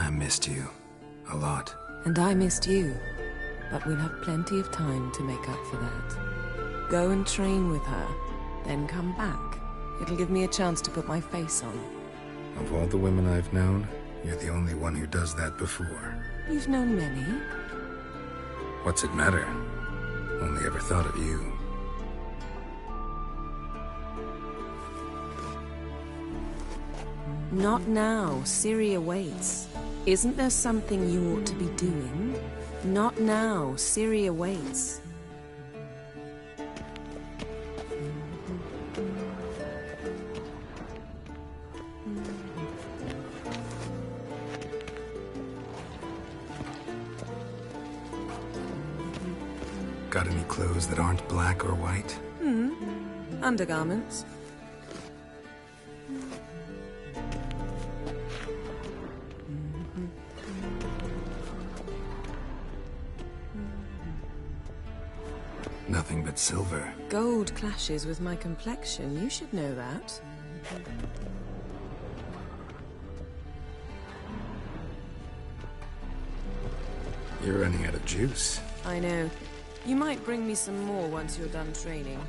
I missed you. A lot. And I missed you. But we'll have plenty of time to make up for that. Go and train with her, then come back. It'll give me a chance to put my face on. Of all the women I've known, you're the only one who does that before. You've known many. What's it matter? Only ever thought of you. Not now. Ciri awaits. Isn't there something you ought to be doing? Not now. Ciri awaits. Got any clothes that aren't black or white? Undergarments. Nothing but silver. Gold clashes with my complexion. You should know that. You're running out of juice. I know. You might bring me some more once you're done training.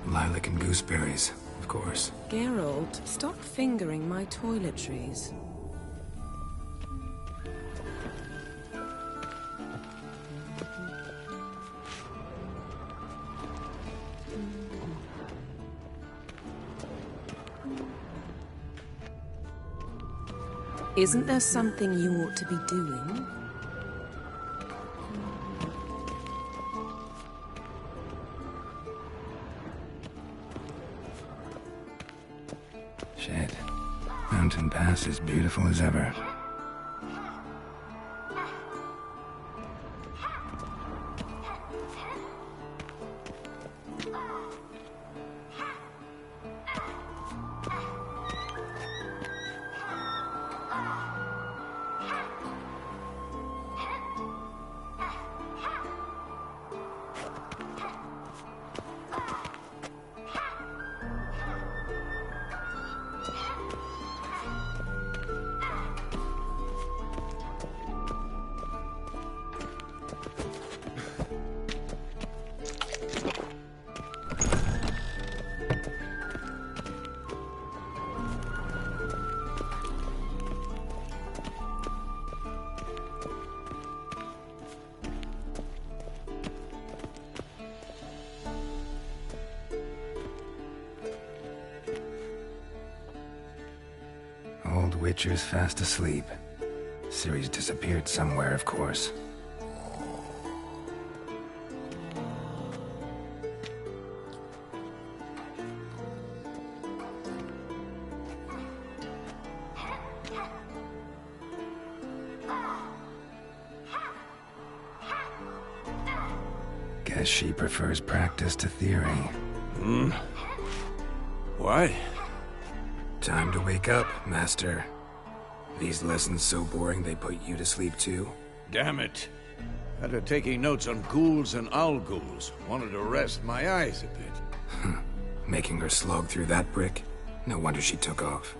Lilac and gooseberries, of course. Geralt, stop fingering my toiletries. Isn't there something you ought to be doing? Shit. Mountain Pass is beautiful as ever. Old Witcher's fast asleep. Ciri's disappeared somewhere, of course. Guess she prefers practice to theory. What? Time to wake up, Master. These lessons so boring they put you to sleep too? Damn it. After taking notes on ghouls and owl ghouls, wanted to rest my eyes a bit. Making her slog through that brick? No wonder she took off.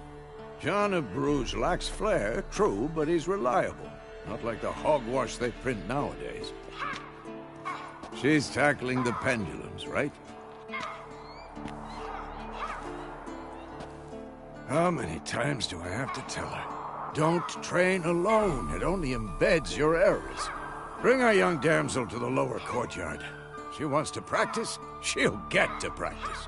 John of Bruges lacks flair, true, but he's reliable. Not like the hogwash they print nowadays. She's tackling the pendulums, right? How many times do I have to tell her? Don't train alone. It only embeds your errors. Bring our young damsel to the lower courtyard. She wants to practice, she'll get to practice.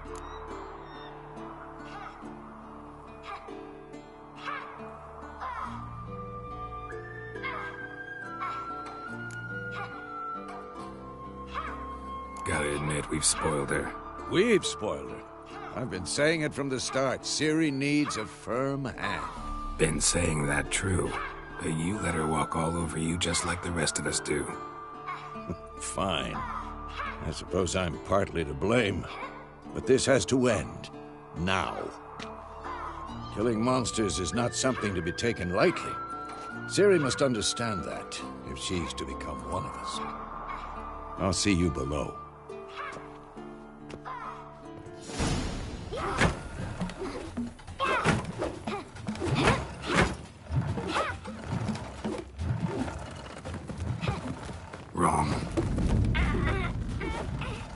Gotta admit, we've spoiled her. We've spoiled her. I've been saying it from the start. Ciri needs a firm hand. Been saying that true. But you let her walk all over you just like the rest of us do. Fine. I suppose I'm partly to blame. But this has to end. Now. Killing monsters is not something to be taken lightly. Ciri must understand that, if she's to become one of us. I'll see you below.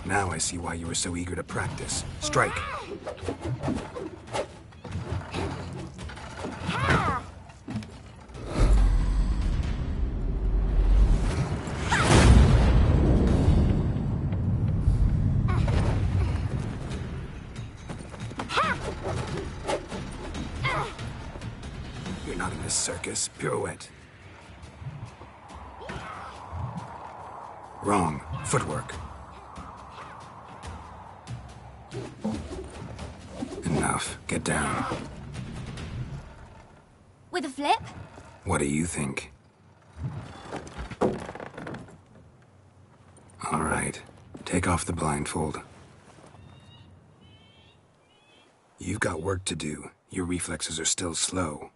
Now I see why you were so eager to practice. Strike. You're not in this circus. Pirouette. Wrong. Footwork. Enough. Get down. With a flip? What do you think? All right. Take off the blindfold. You've got work to do. Your reflexes are still slow.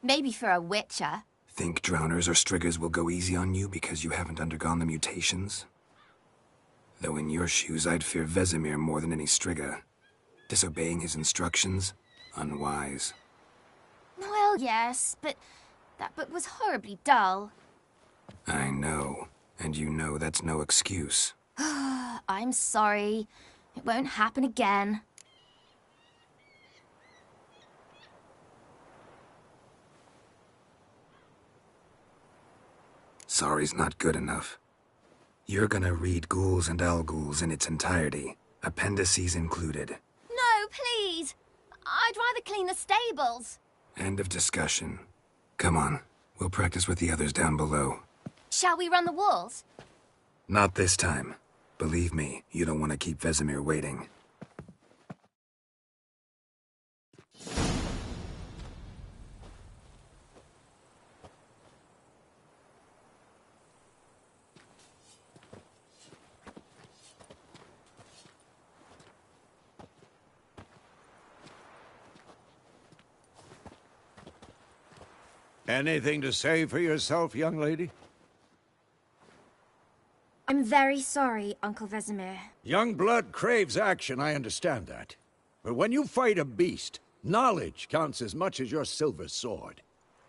Maybe for a witcher. Think drowners or striggers will go easy on you because you haven't undergone the mutations? Though in your shoes, I'd fear Vesemir more than any strigger. Disobeying his instructions? Unwise. Well, yes, but that book was horribly dull. I know. And you know that's no excuse. I'm sorry. It won't happen again. Sorry's not good enough. You're gonna read Ghouls and Al-Ghouls in its entirety, appendices included. No, please! I'd rather clean the stables. End of discussion. Come on, we'll practice with the others down below. Shall we run the walls? Not this time. Believe me, you don't want to keep Vesemir waiting. Anything to say for yourself, young lady? I'm very sorry, Uncle Vesemir. Young blood craves action, I understand that. But when you fight a beast, knowledge counts as much as your silver sword.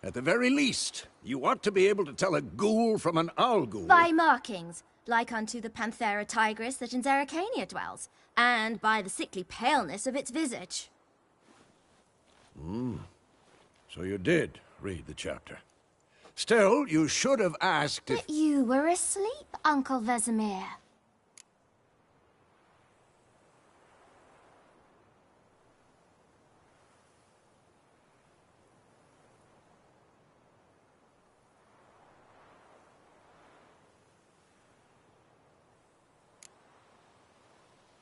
At the very least, you ought to be able to tell a ghoul from an owl-ghoul. By markings, like unto the Panthera tigris that in Zerrikania dwells, and by the sickly paleness of its visage. So you did read the chapter. Still, you should have asked if... But you were asleep, Uncle Vesemir.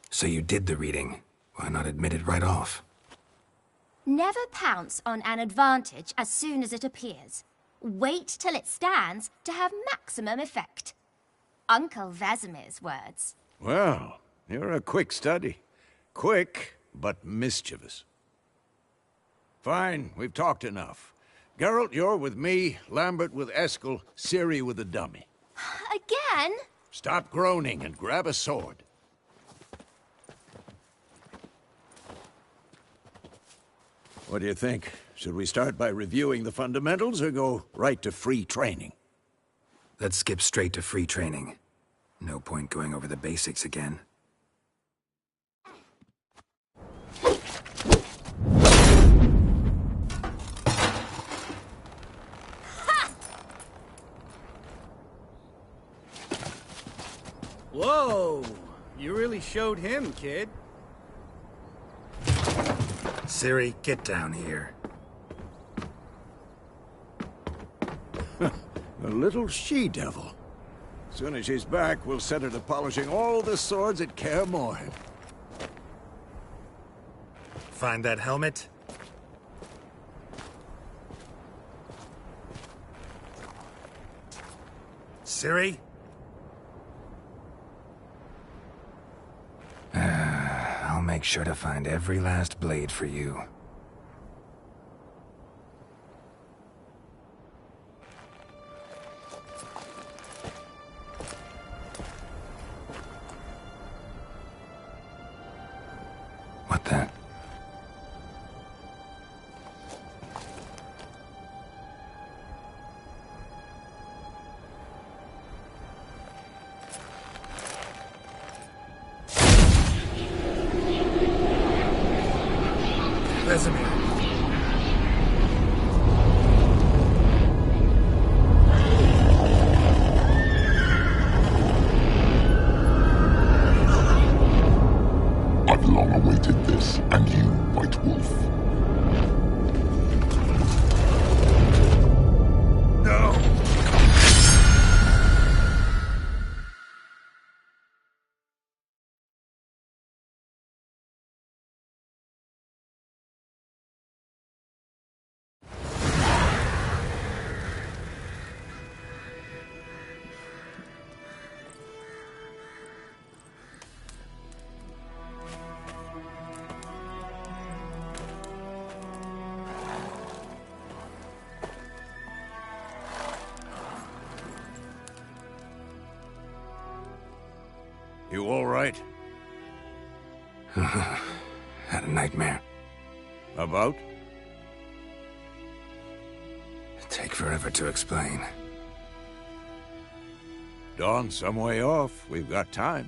So you did the reading. Why not admit it right off? Never pounce on an advantage as soon as it appears. Wait till it stands to have maximum effect. Uncle Vesemir's words. Well, you're a quick study. Quick, but mischievous. Fine, we've talked enough. Geralt, you're with me, Lambert with Eskel, Ciri with the dummy. Again? Stop groaning and grab a sword. What do you think? Should we start by reviewing the fundamentals or go right to free training? Let's skip straight to free training. No point going over the basics again. Whoa! You really showed him, kid. Ciri, get down here. A little she-devil. Soon as she's back, we'll set her to polishing all the swords at Kaer Morhen. Find that helmet? Ciri? I'll make sure to find every last blade for you. What the? Vesemir! I've long awaited this, and you, White Wolf. No! You all right? Had a nightmare. About? Take forever to explain. Dawn's some way off. We've got time.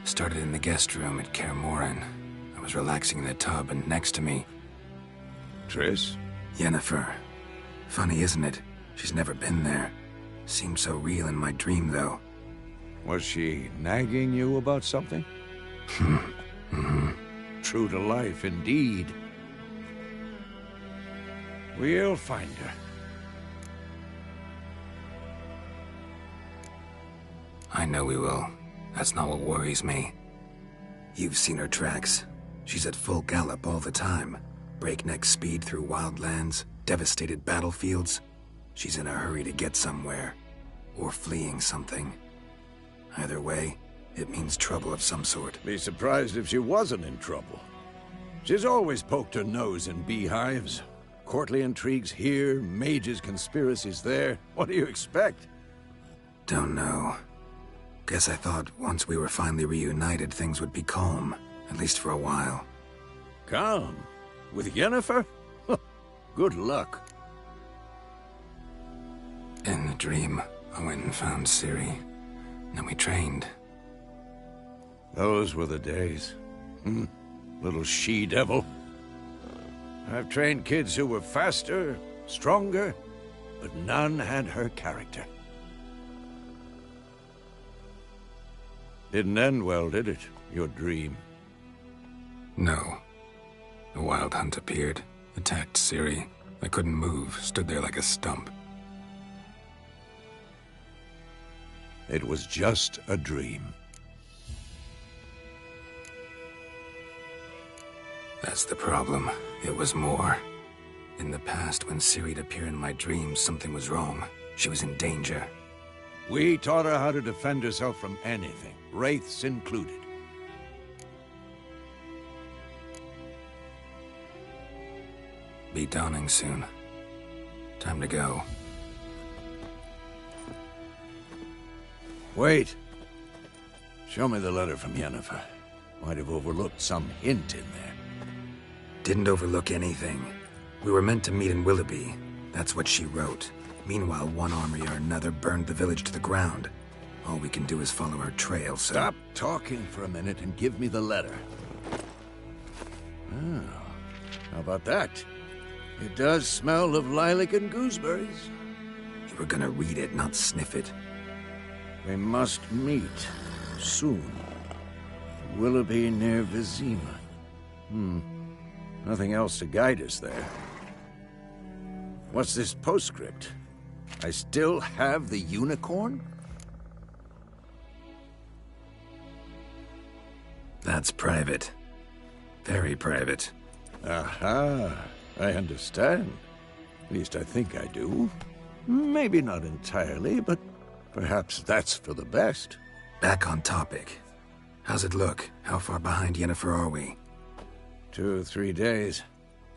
Started in the guest room at Kaer Morhen. I was relaxing in the tub, and next to me, Triss? Yennefer. Funny, isn't it? She's never been there. Seemed so real in my dream, though. Was she nagging you about something? True to life, indeed. We'll find her. I know we will. That's not what worries me. You've seen her tracks. She's at full gallop all the time. Breakneck speed through wildlands, devastated battlefields. She's in a hurry to get somewhere. Or fleeing something. Either way, it means trouble of some sort. Be surprised if she wasn't in trouble. She's always poked her nose in beehives. Courtly intrigues here, mages' conspiracies there. What do you expect? Don't know. Guess I thought once we were finally reunited, things would be calm. At least for a while. Calm? With Yennefer? Good luck. In the dream, I went and found Ciri. Then we trained. Those were the days. Little she-devil. I've trained kids who were faster, stronger, but none had her character. Didn't end well, did it? Your dream? No. The Wild Hunt appeared, attacked Ciri. I couldn't move, stood there like a stump. It was just a dream. That's the problem. It was more. In the past, when Ciri'd appear in my dreams, something was wrong. She was in danger. We taught her how to defend herself from anything, wraiths included. Be dawning soon. Time to go. Wait. Show me the letter from Yennefer. Might have overlooked some hint in there. Didn't overlook anything. We were meant to meet in Willoughby. That's what she wrote. Meanwhile, one army or another burned the village to the ground. All we can do is follow her trail, so... Stop talking for a minute and give me the letter. Oh, how about that? It does smell of lilac and gooseberries. You were gonna read it, not sniff it. We must meet soon. Willoughby near Vizima. Nothing else to guide us there. What's this postscript? I still have the unicorn? That's private. Very private. Aha, I understand. At least I think I do. Maybe not entirely, but perhaps that's for the best. Back on topic. How's it look? How far behind Yennefer are we? 2 or 3 days.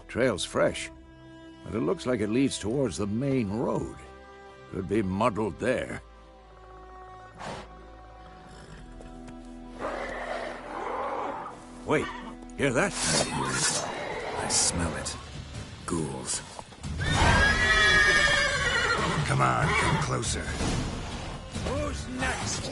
Trail's fresh, but it looks like it leads towards the main road. Could be muddled there. Wait, hear that? I hear it. I smell it. Ghouls. Come on, come closer. Who's next?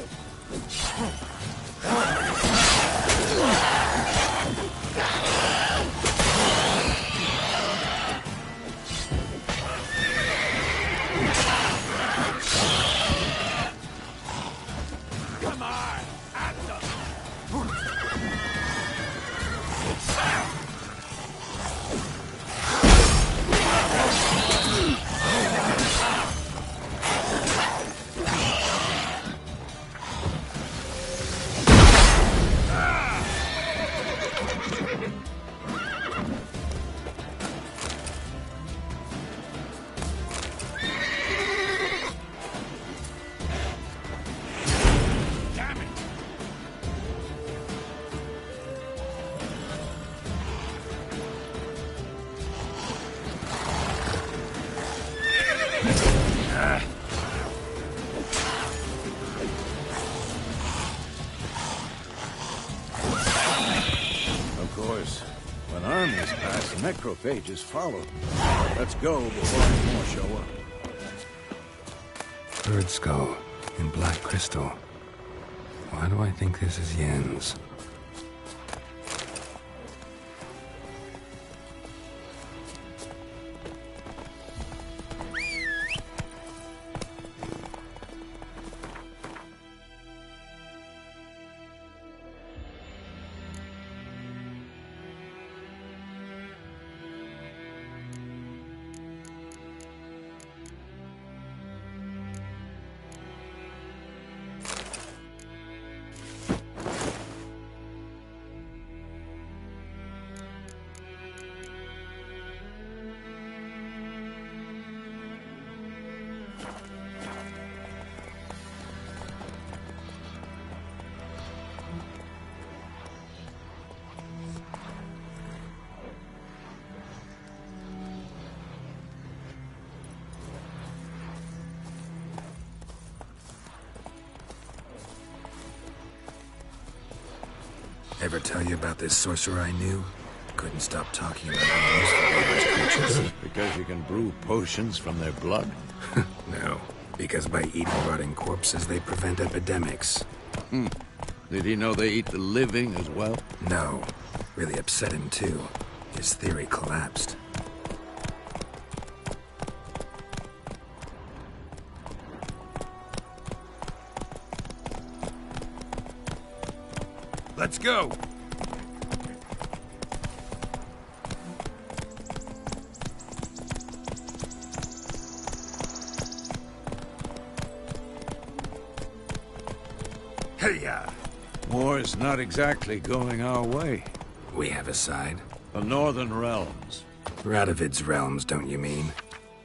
Necrophages follow. Let's go before any more show up. Bird skull and black crystal. Why do I think this is Yen's? Ever tell you about this sorcerer I knew? Couldn't stop talking about how useful they were as creatures. Because you can brew potions from their blood? No, because by eating rotting corpses, they prevent epidemics. Did he know they eat the living as well? No. Really upset him, too. His theory collapsed. Let's go! Hey-ya! War's not exactly going our way. We have a side. The Northern Realms. Radovid's realms, don't you mean?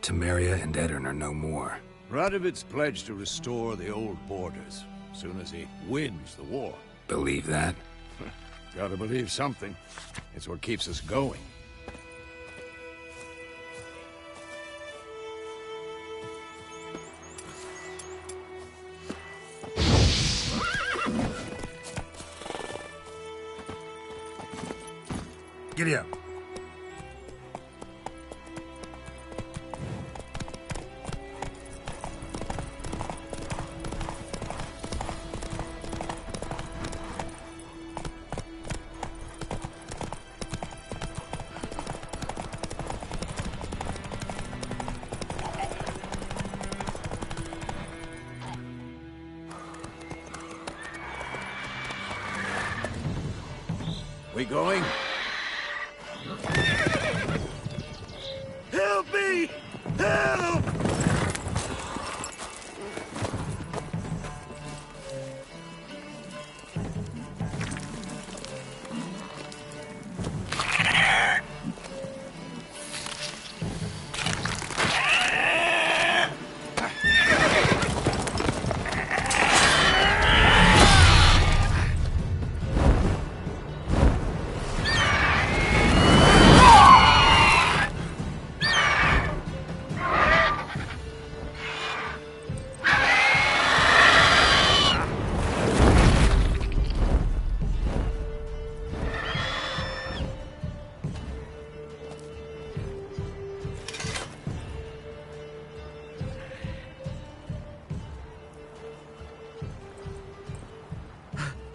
Temeria and Edirn are no more. Radovid's pledged to restore the old borders, as soon as he wins the war. Believe that? Gotta believe something. It's what keeps us going. Giddy up. We going? Help me! Help!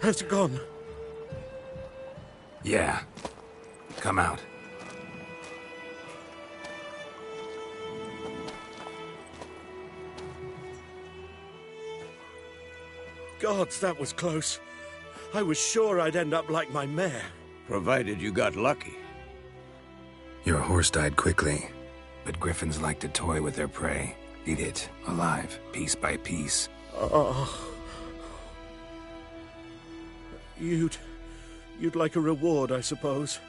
Has it gone? Yeah. Come out. Gods, that was close. I was sure I'd end up like my mare. Provided you got lucky. Your horse died quickly, but griffins like to toy with their prey. Eat it, alive, piece by piece. Oh. You'd like a reward, I suppose.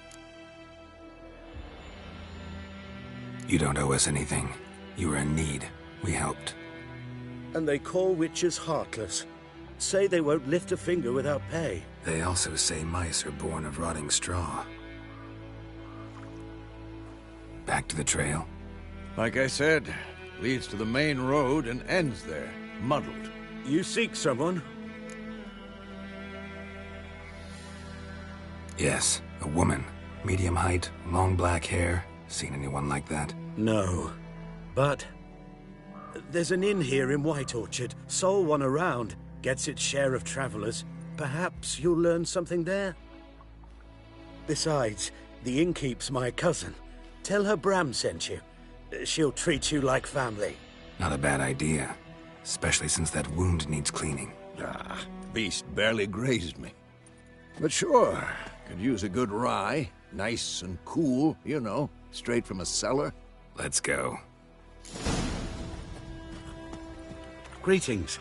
You don't owe us anything. You were in need. We helped. And they call witches heartless. Say they won't lift a finger without pay. They also say mice are born of rotting straw. Back to the trail? Like I said, leads to the main road and ends there, muddled. You seek someone? Yes, a woman. Medium height, long black hair. Seen anyone like that? No. But there's an inn here in White Orchard. Sole one around. Gets its share of travelers. Perhaps you'll learn something there? Besides, the innkeep's my cousin. Tell her Bram sent you. She'll treat you like family. Not a bad idea. Especially since that wound needs cleaning. Ah, beast barely grazed me. But sure, could use a good rye. Nice and cool, you know, straight from a cellar. Let's go. Greetings.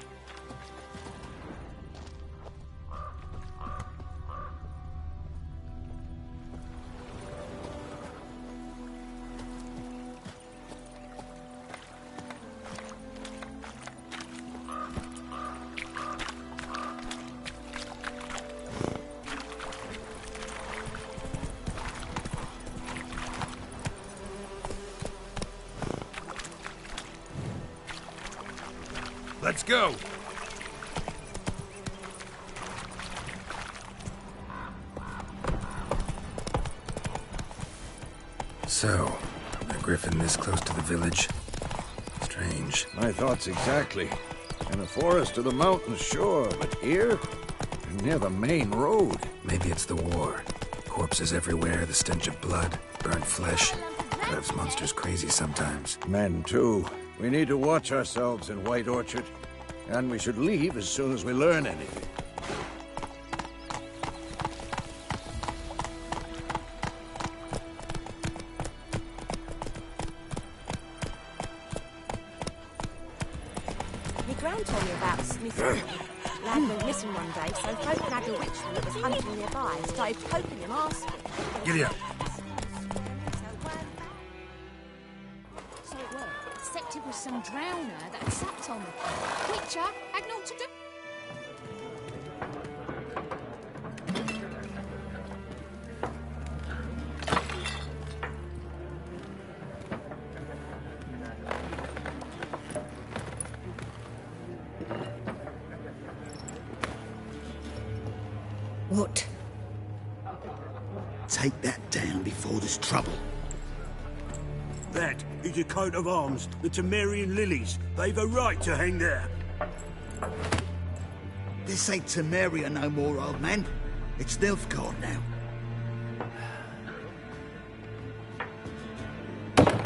Let's go! So, a griffin this close to the village? Strange. My thoughts exactly. In a forest or the mountains, sure, but here? Near the main road. Maybe it's the war. Corpses everywhere, the stench of blood, burnt flesh. Drives monsters crazy sometimes. Men, too. We need to watch ourselves in White Orchard. And we should leave as soon as we learn anything. My gran told me about a smith. Lad went missing one day, so folk nagged a witchman that was hunting nearby and started poking him, asking. Giddy up. So it worked. Except it was some drowner that had sapped on the Witcher had naught to do. What? Take that down before there's trouble. That is a coat of arms, the Temerian lilies. They've a right to hang there. This ain't Temeria no more, old man. It's Nilfgaard now.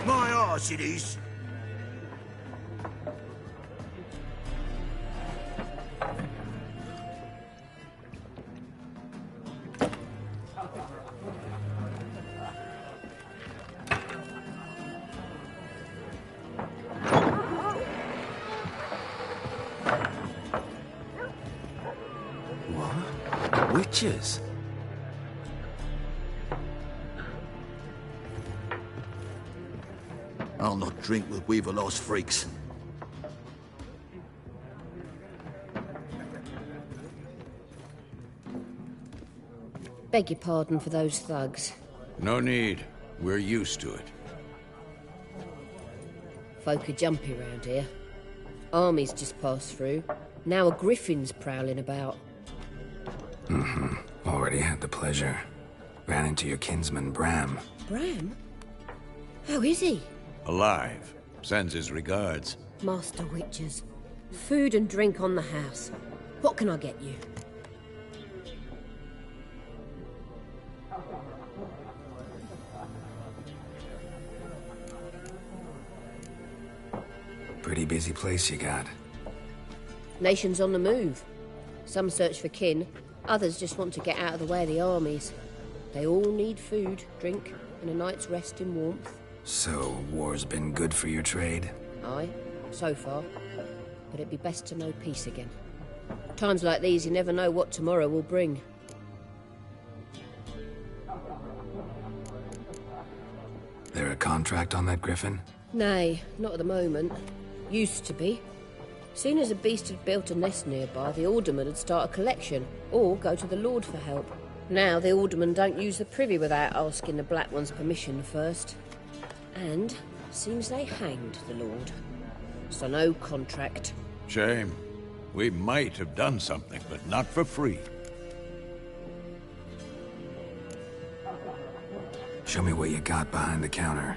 My arse it is. Witches? I'll not drink with Weaverlost freaks. Beg your pardon for those thugs. No need. We're used to it. Folk are jumpy round here. Armies just passed through. Now a griffin's prowling about. Already had the pleasure. Ran into your kinsman, Bram. Bram? How is he? Alive. Sends his regards. Master Witchers. Food and drink on the house. What can I get you? Pretty busy place you got. Nations on the move. Some search for kin, others just want to get out of the way of the armies. They all need food, drink, and a night's rest in warmth. So, war's been good for your trade? Aye, so far. But it'd be best to know peace again. Times like these, you never know what tomorrow will bring. There a contract on that griffin? Nay, not at the moment. Used to be. Soon as a beast had built a nest nearby, the alderman would start a collection, or go to the Lord for help. Now the aldermen don't use the privy without asking the Black One's permission first. And seems they hanged the Lord. So no contract. Shame. We might have done something, but not for free. Show me what you got behind the counter.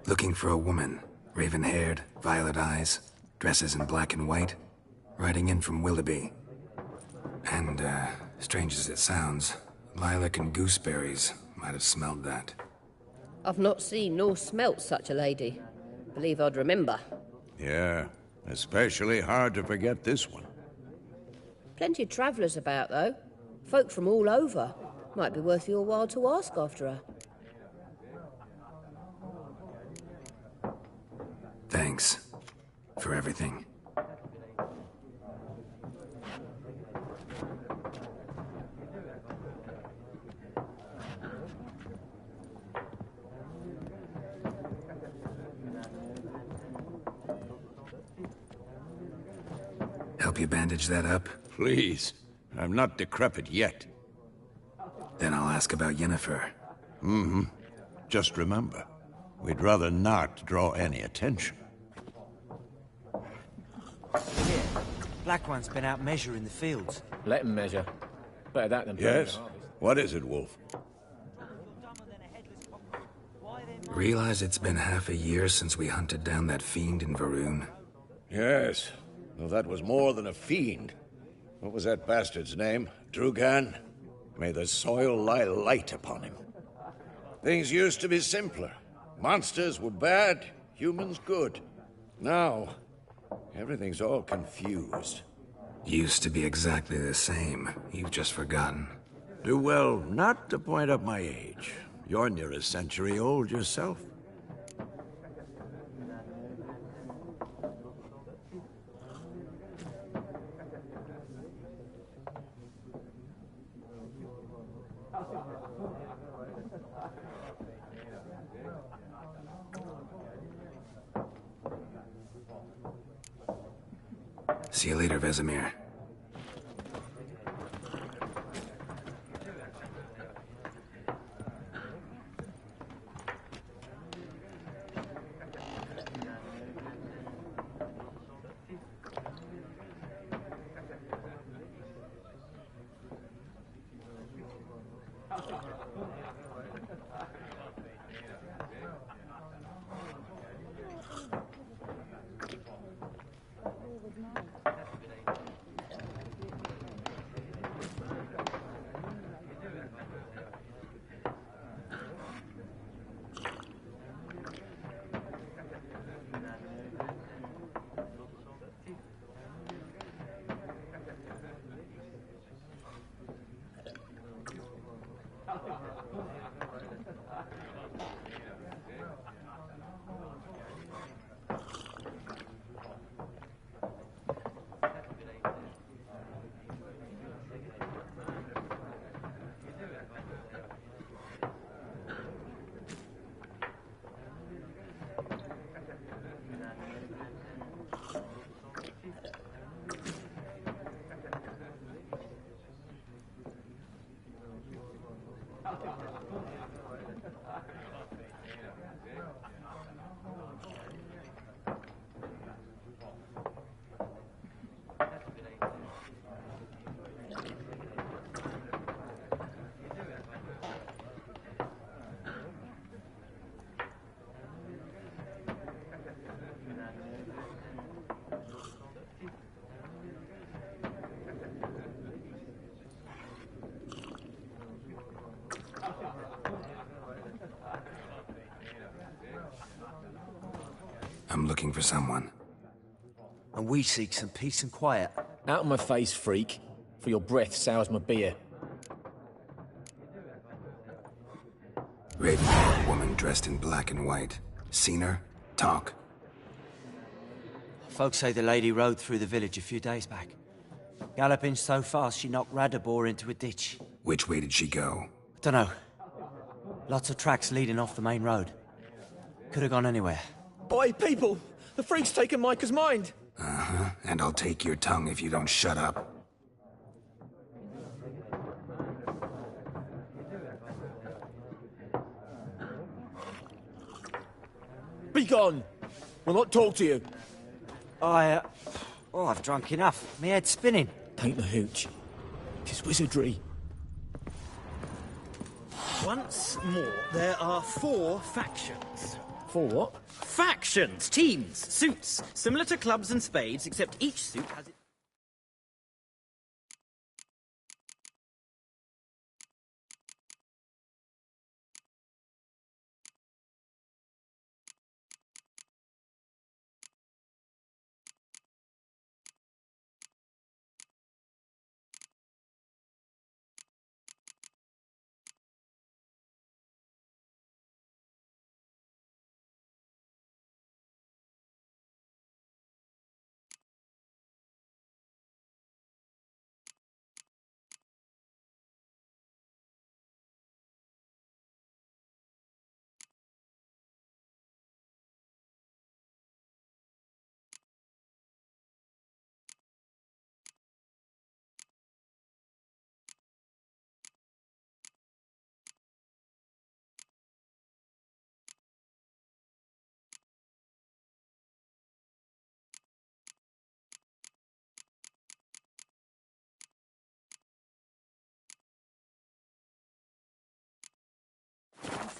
Looking for a woman. Raven-haired, violet eyes, dresses in black and white. Riding in from Willoughby. And, strange as it sounds, lilac and gooseberries might have smelled that. I've not seen nor smelt such a lady. Believe I'd remember. Yeah, especially hard to forget this one. Plenty of travellers about, though. Folk from all over. Might be worth your while to ask after her. Thanks. For everything. Help you bandage that up? Please. I'm not decrepit yet. Then I'll ask about Yennefer. Mm-hmm. Just remember, we'd rather not draw any attention. Here, Black One's been out measuring the fields. Let him measure. Better that than... Yes? What is it, Wolf? Realize it's been half a year since we hunted down that fiend in Varun? Yes. Well, that was more than a fiend. What was that bastard's name? Drugan? May the soil lie light upon him. Things used to be simpler. Monsters were bad, humans good. Now, everything's all confused. Used to be exactly the same. You've just forgotten. Do well not to point up my age. You're near a century old yourself. See you later, Vesemir. I'm looking for someone. And we seek some peace and quiet. Out of my face, freak. For your breath sours my beer. Raven, woman dressed in black and white. Seen her? Talk. Folks say the lady rode through the village a few days back. Galloping so fast she knocked Radabor into a ditch. Which way did she go? Dunno. Lots of tracks leading off the main road. Could have gone anywhere. Boy, people! The freak's taken Micah's mind! Uh-huh. And I'll take your tongue if you don't shut up. Be gone! We'll not talk to you. I've drunk enough. Me head's spinning. Tain't the hooch. 'Tis wizardry. Once more, there are 4 factions. 4 what? Factions, teams, suits, similar to clubs and spades, except each suit has its...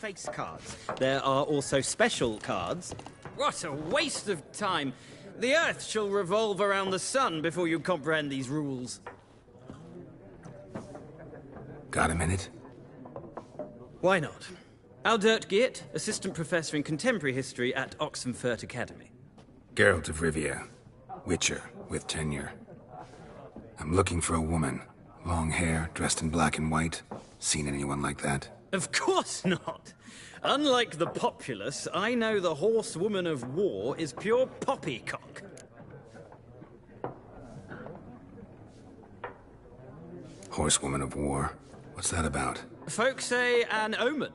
face cards. There are also special cards. What a waste of time! The Earth shall revolve around the sun before you comprehend these rules. Got a minute? Why not? Aldert Geert, Assistant Professor in Contemporary History at Oxenfurt Academy. Geralt of Rivia, Witcher, with tenure. I'm looking for a woman. Long hair, dressed in black and white. Seen anyone like that? Of course not! Unlike the populace, I know the horsewoman of war is pure poppycock. Horsewoman of war? What's that about? Folk say an omen.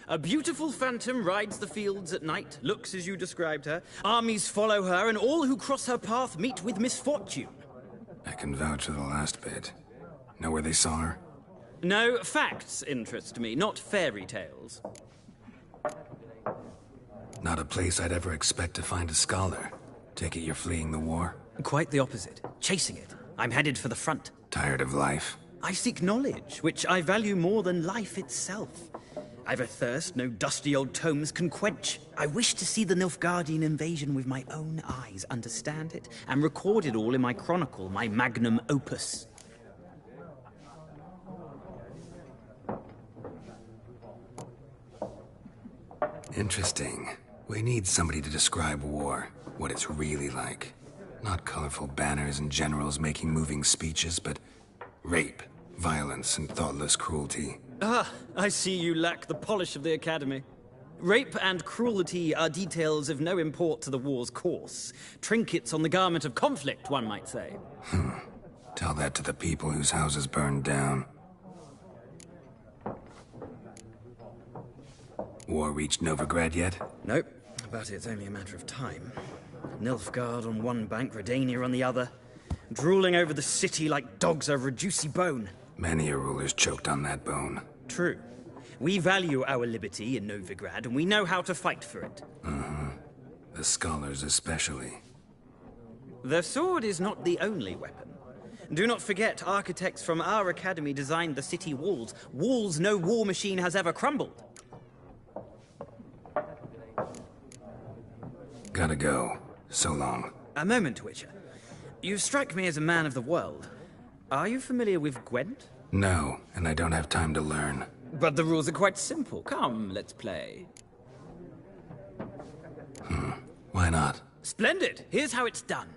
A beautiful phantom rides the fields at night, looks as you described her. Armies follow her, and all who cross her path meet with misfortune. I can vouch for the last bit. Know where they saw her? No, facts interest me, not fairy tales. Not a place I'd ever expect to find a scholar. Take it you're fleeing the war? Quite the opposite. Chasing it. I'm headed for the front. Tired of life? I seek knowledge, which I value more than life itself. I've a thirst no dusty old tomes can quench. I wish to see the Nilfgaardian invasion with my own eyes, understand it, and record it all in my chronicle, my magnum opus. Interesting. We need somebody to describe war, what it's really like. Not colorful banners and generals making moving speeches, but rape, violence, and thoughtless cruelty. Ah, I see you lack the polish of the Academy. Rape and cruelty are details of no import to the war's course. Trinkets on the garment of conflict, one might say. Tell that to the people whose houses burned down. War reached Novigrad yet? Nope, but it's only a matter of time. Nilfgaard on one bank, Redania on the other. Drooling over the city like dogs over a juicy bone. Many a ruler's choked on that bone. True. We value our liberty in Novigrad, and we know how to fight for it. The scholars especially. The sword is not the only weapon. Do not forget, architects from our academy designed the city walls. Walls no war machine has ever crumbled. Gotta go. So long. A moment, Witcher. You strike me as a man of the world. Are you familiar with Gwent? No, and I don't have time to learn. But the rules are quite simple. Come, let's play. Why not? Splendid! Here's how it's done.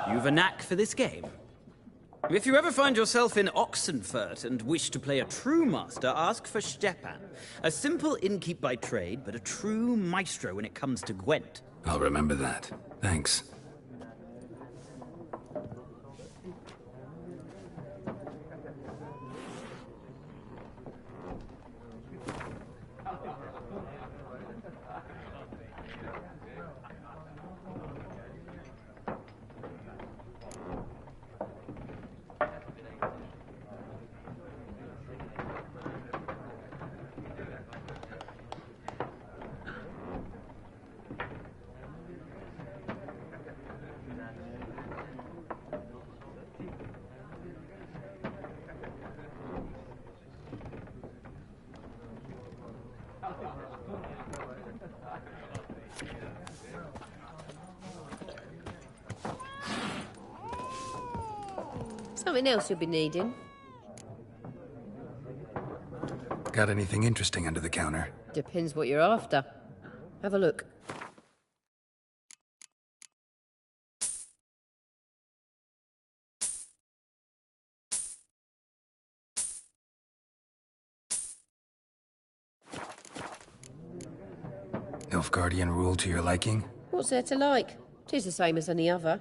You've a knack for this game. If you ever find yourself in Oxenfurt and wish to play a true master, ask for Stepan. A simple innkeep by trade, but a true maestro when it comes to Gwent. I'll remember that. Thanks. Something else you'll be needing. Got anything interesting under the counter? Depends what you're after. Have a look. Nilfgaardian rule to your liking? What's there to like? 'Tis the same as any other.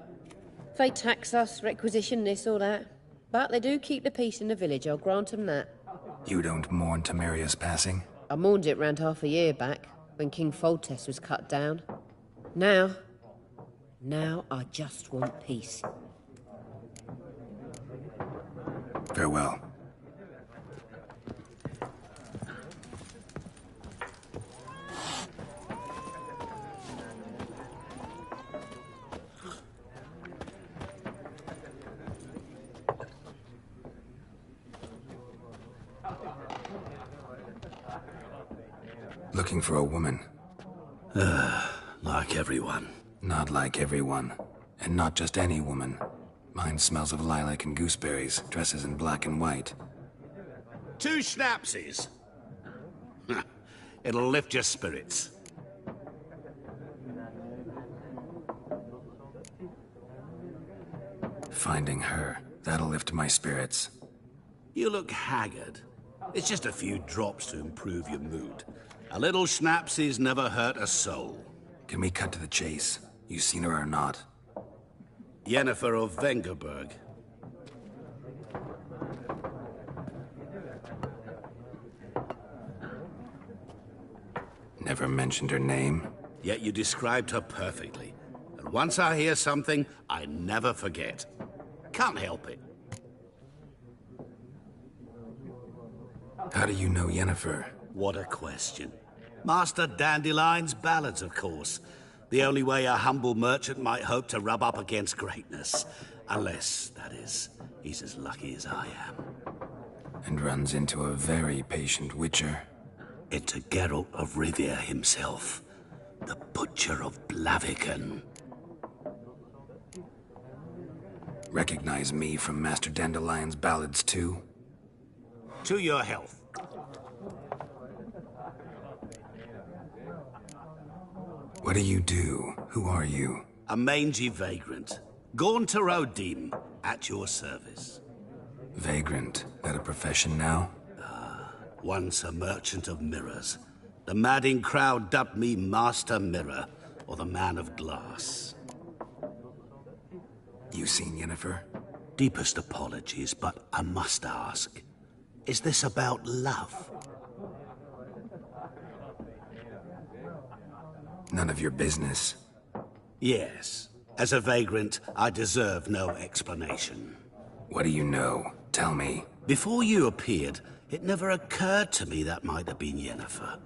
They tax us, requisition this or that. But they do keep the peace in the village, I'll grant 'em that. You don't mourn Temeria's passing? I mourned it round half a year back, when King Foltest was cut down. Now I just want peace. Farewell. Looking for a woman. Like everyone. Not like everyone. And not just any woman. Mine smells of lilac and gooseberries, dresses in black and white. 2 schnapsies. It'll lift your spirits. Finding her, that'll lift my spirits. You look haggard. It's just a few drops to improve your mood. A little schnapsies never hurt a soul. Can we cut to the chase? You seen her or not? Yennefer of Vengerberg. Never mentioned her name? Yet you described her perfectly. And once I hear something, I never forget. Can't help it. How do you know Yennefer? What a question. Master Dandelion's ballads, of course. The only way a humble merchant might hope to rub up against greatness. Unless, that is, he's as lucky as I am. And runs into a very patient witcher. Into Geralt of Rivia himself. The Butcher of Blaviken. Recognize me from Master Dandelion's ballads, too? To your health. What do you do? Who are you? A mangy vagrant. Gone to Rodim, at your service. Vagrant? That a profession now? Once a merchant of mirrors. The madding crowd dubbed me Master Mirror, or the Man of Glass. You seen Yennefer? Deepest apologies, but I must ask. Is this about love? None of your business. Yes. As a vagrant, I deserve no explanation. What do you know? Tell me. Before you appeared, it never occurred to me that might have been Yennefer.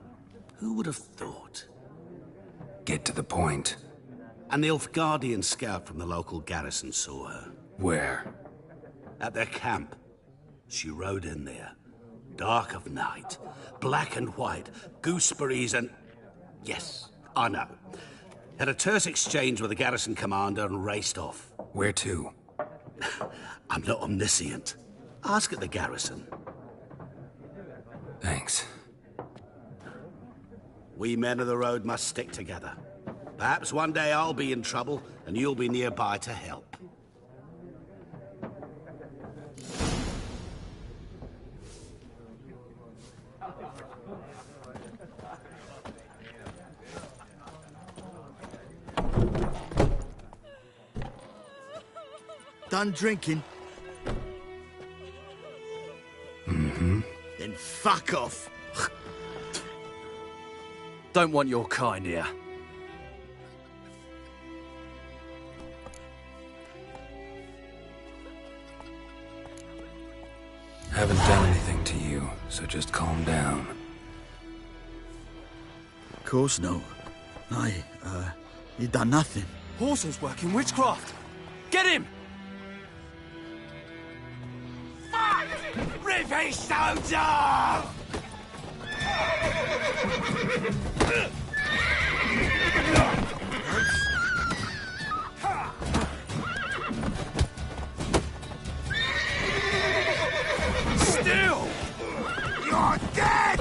Who would have thought? Get to the point. An Nilfgaardian scout from the local garrison saw her. Where? At their camp. She rode in there. Dark of night. Black and white. Gooseberries and... Yes, I know. Had a terse exchange with the garrison commander and raced off. Where to? I'm not omniscient. Ask at the garrison. Thanks. We men of the road must stick together. Perhaps one day I'll be in trouble and you'll be nearby to help. Done drinking? Mm-hmm. Then fuck off. Don't want your kind here. Haven't done anything to you, so just calm down. Of course no. You done nothing. Horsel's working witchcraft. Get him! Rip his stones off! Still! You're dead!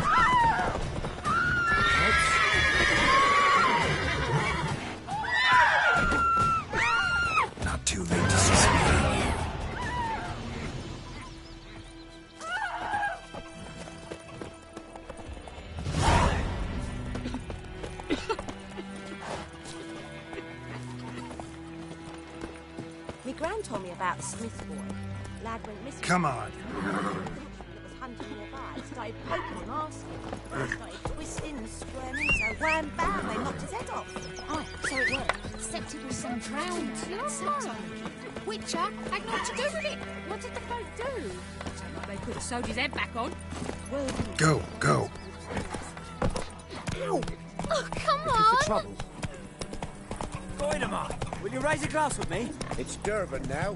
Not too late to suspend. Me gran told me about Smith boy. Lad went missing. Come on. Was hunting nearby. Started poking him, asking. Started twisting and squirming, so wham bam, they knocked his head off. Aye, so it worked. Septic was some drowners. You know, Witcher had naught to do with it. What did the folk do? Sound like they could have sewed his head back on. Well, Go, go. ow! Oh, come Looking on! for trouble? Dynamite! Will you raise a glass with me? It's Durban now.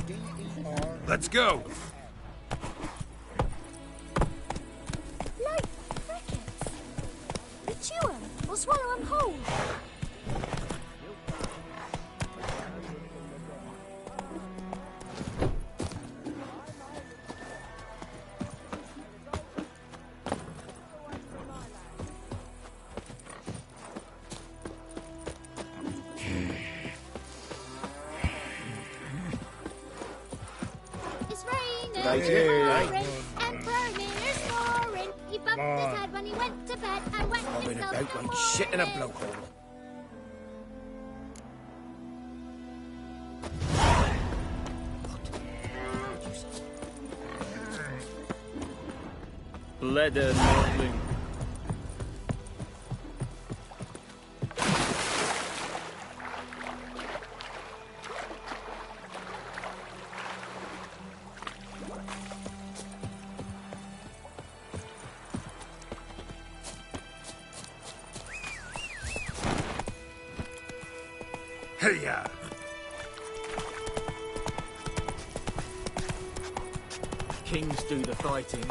D-E-R. Let's go. Like crickets. You chew 'em or swallow 'em whole. It's raining, Hey. pouring, and Bromire's snoring. He bumped his head when he went to bed and wet himself Out like shit in a blowhole. Leather modeling. Hey-ya! Kings do the fighting.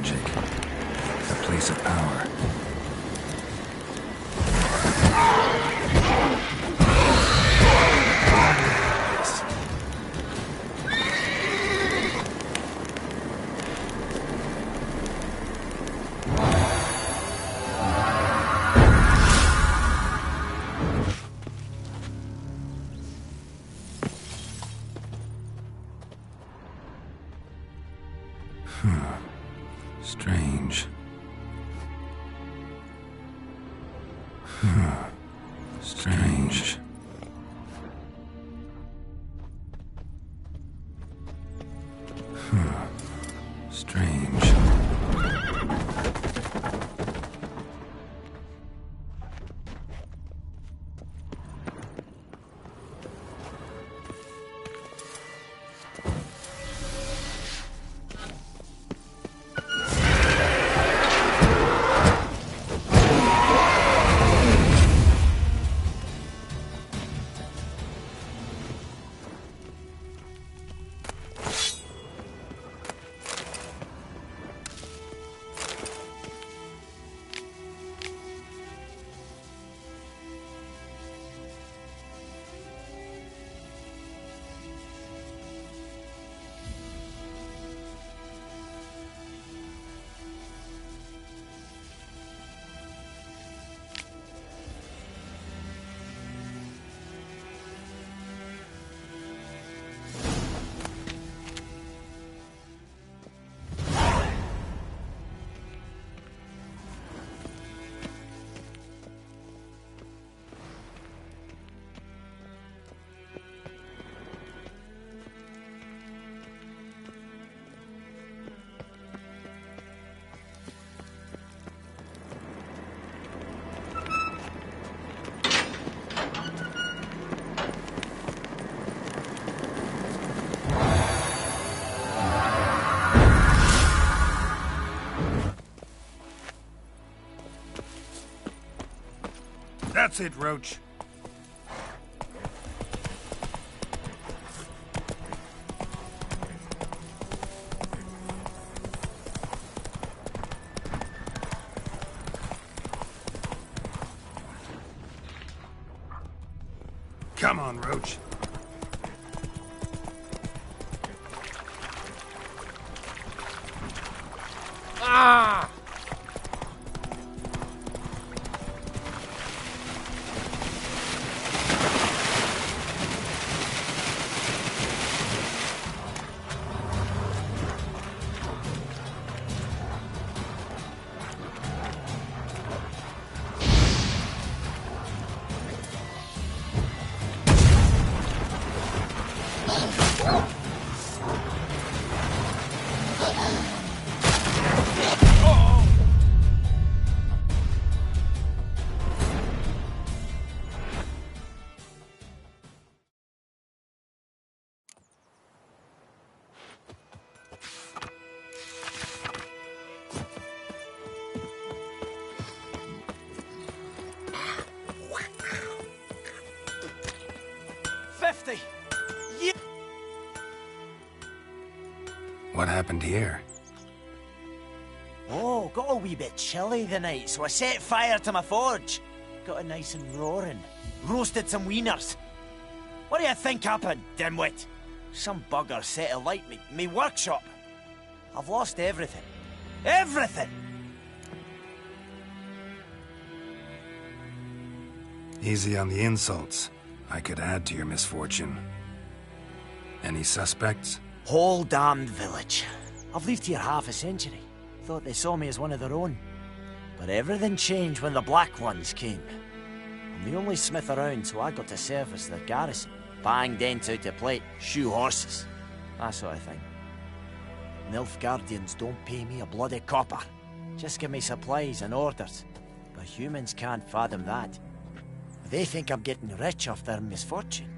magic. A place of power. Strange. Strange. Strange. That's it, Roach. Come on, Roach. Ah! What happened here? Oh, got a wee bit chilly the night, so I set fire to my forge. Got it nice and roaring. Roasted some wieners. What do you think happened, dimwit? Some bugger set alight me workshop. I've lost everything. Everything! Easy on the insults. I could add to your misfortune. Any suspects? Whole damned village. I've lived here half a century. Thought they saw me as one of their own. But everything changed when the Black Ones came. I'm the only smith around, so I got to service their garrison. Bang dents out of plate, shoe horses. That sort of thing. Nilfgaardians don't pay me a bloody copper. Just give me supplies and orders. But humans can't fathom that. They think I'm getting rich off their misfortune.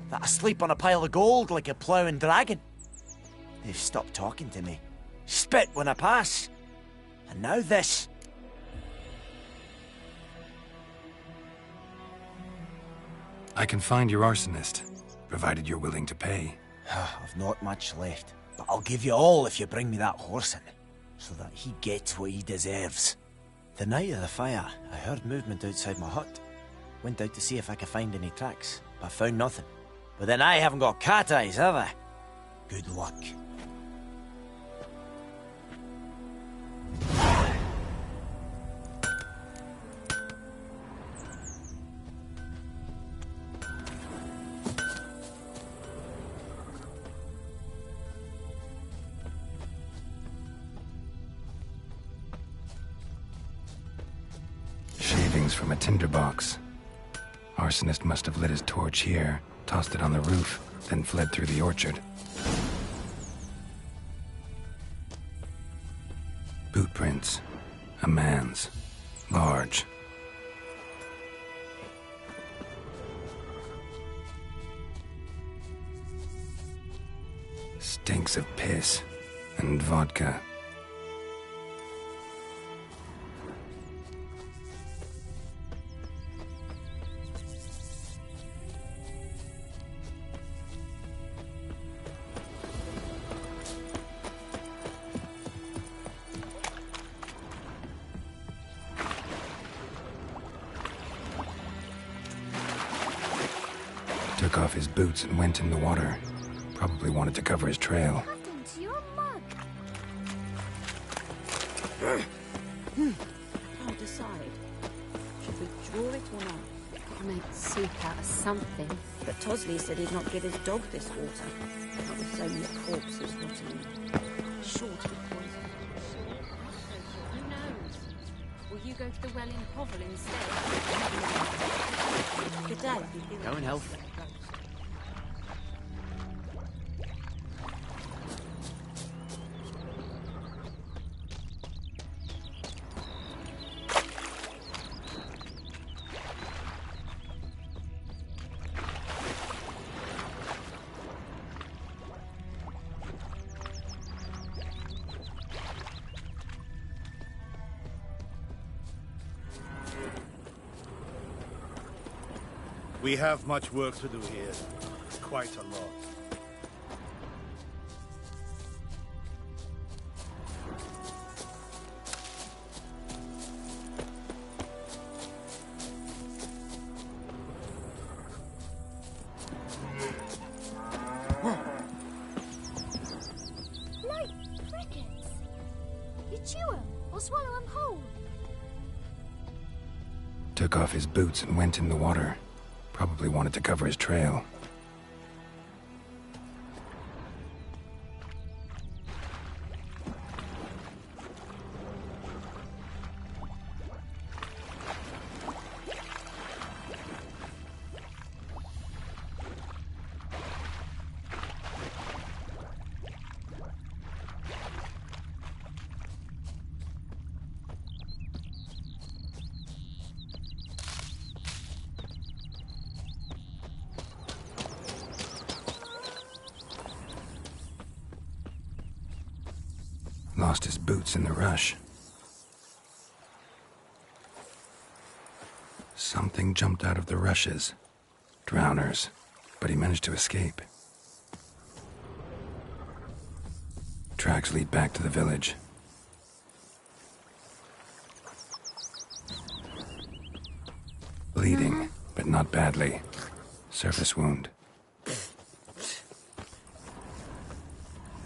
That I sleep on a pile of gold like a ploughing dragon. They've stopped talking to me. Spit when I pass. And now this. I can find your arsonist, provided you're willing to pay. I've not much left, but I'll give you all if you bring me that horse in. so that he gets what he deserves. The night of the fire, I heard movement outside my hut. Went out to see if I could find any tracks, but found nothing. But then I haven't got cat eyes, have I? Good luck. Shavings from a tinderbox. Arsonist must have lit his torch here, tossed it on the roof, then fled through the orchard. Boot prints. A man's. Large. Stinks of piss and vodka. Took off his boots and went in the water. Probably wanted to cover his trail. Can't decide. Should we draw it or not? Gotta make soup out of something. But Tosley said he'd not give his dog this water. Not with so many corpses rotting. Sure to be poisoned. Who knows? Will you go to the well in Hovel instead? Good day. Go in health. We have much work to do here. Quite a lot. Night crickets! You chew 'em or swallow 'em whole. Took off his boots and went in the water. Probably wanted to cover his trail. Lost his boots in the rush. Something jumped out of the rushes. Drowners. But he managed to escape. Tracks lead back to the village. Bleeding, but not badly. Surface wound.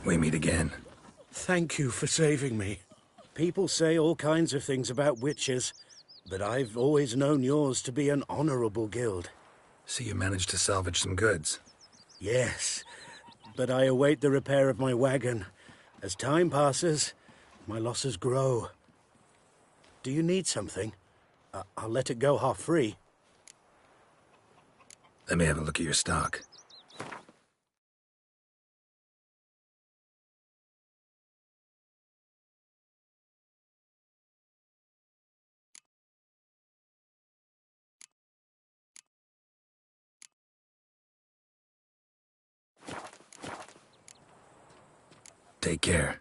We meet again. Thank you for saving me. People say all kinds of things about witches, but I've always known yours to be an honorable guild. So you managed to salvage some goods? Yes, but I await the repair of my wagon. As time passes, my losses grow. Do you need something? I'll let it go half free. Let me have a look at your stock. Take care.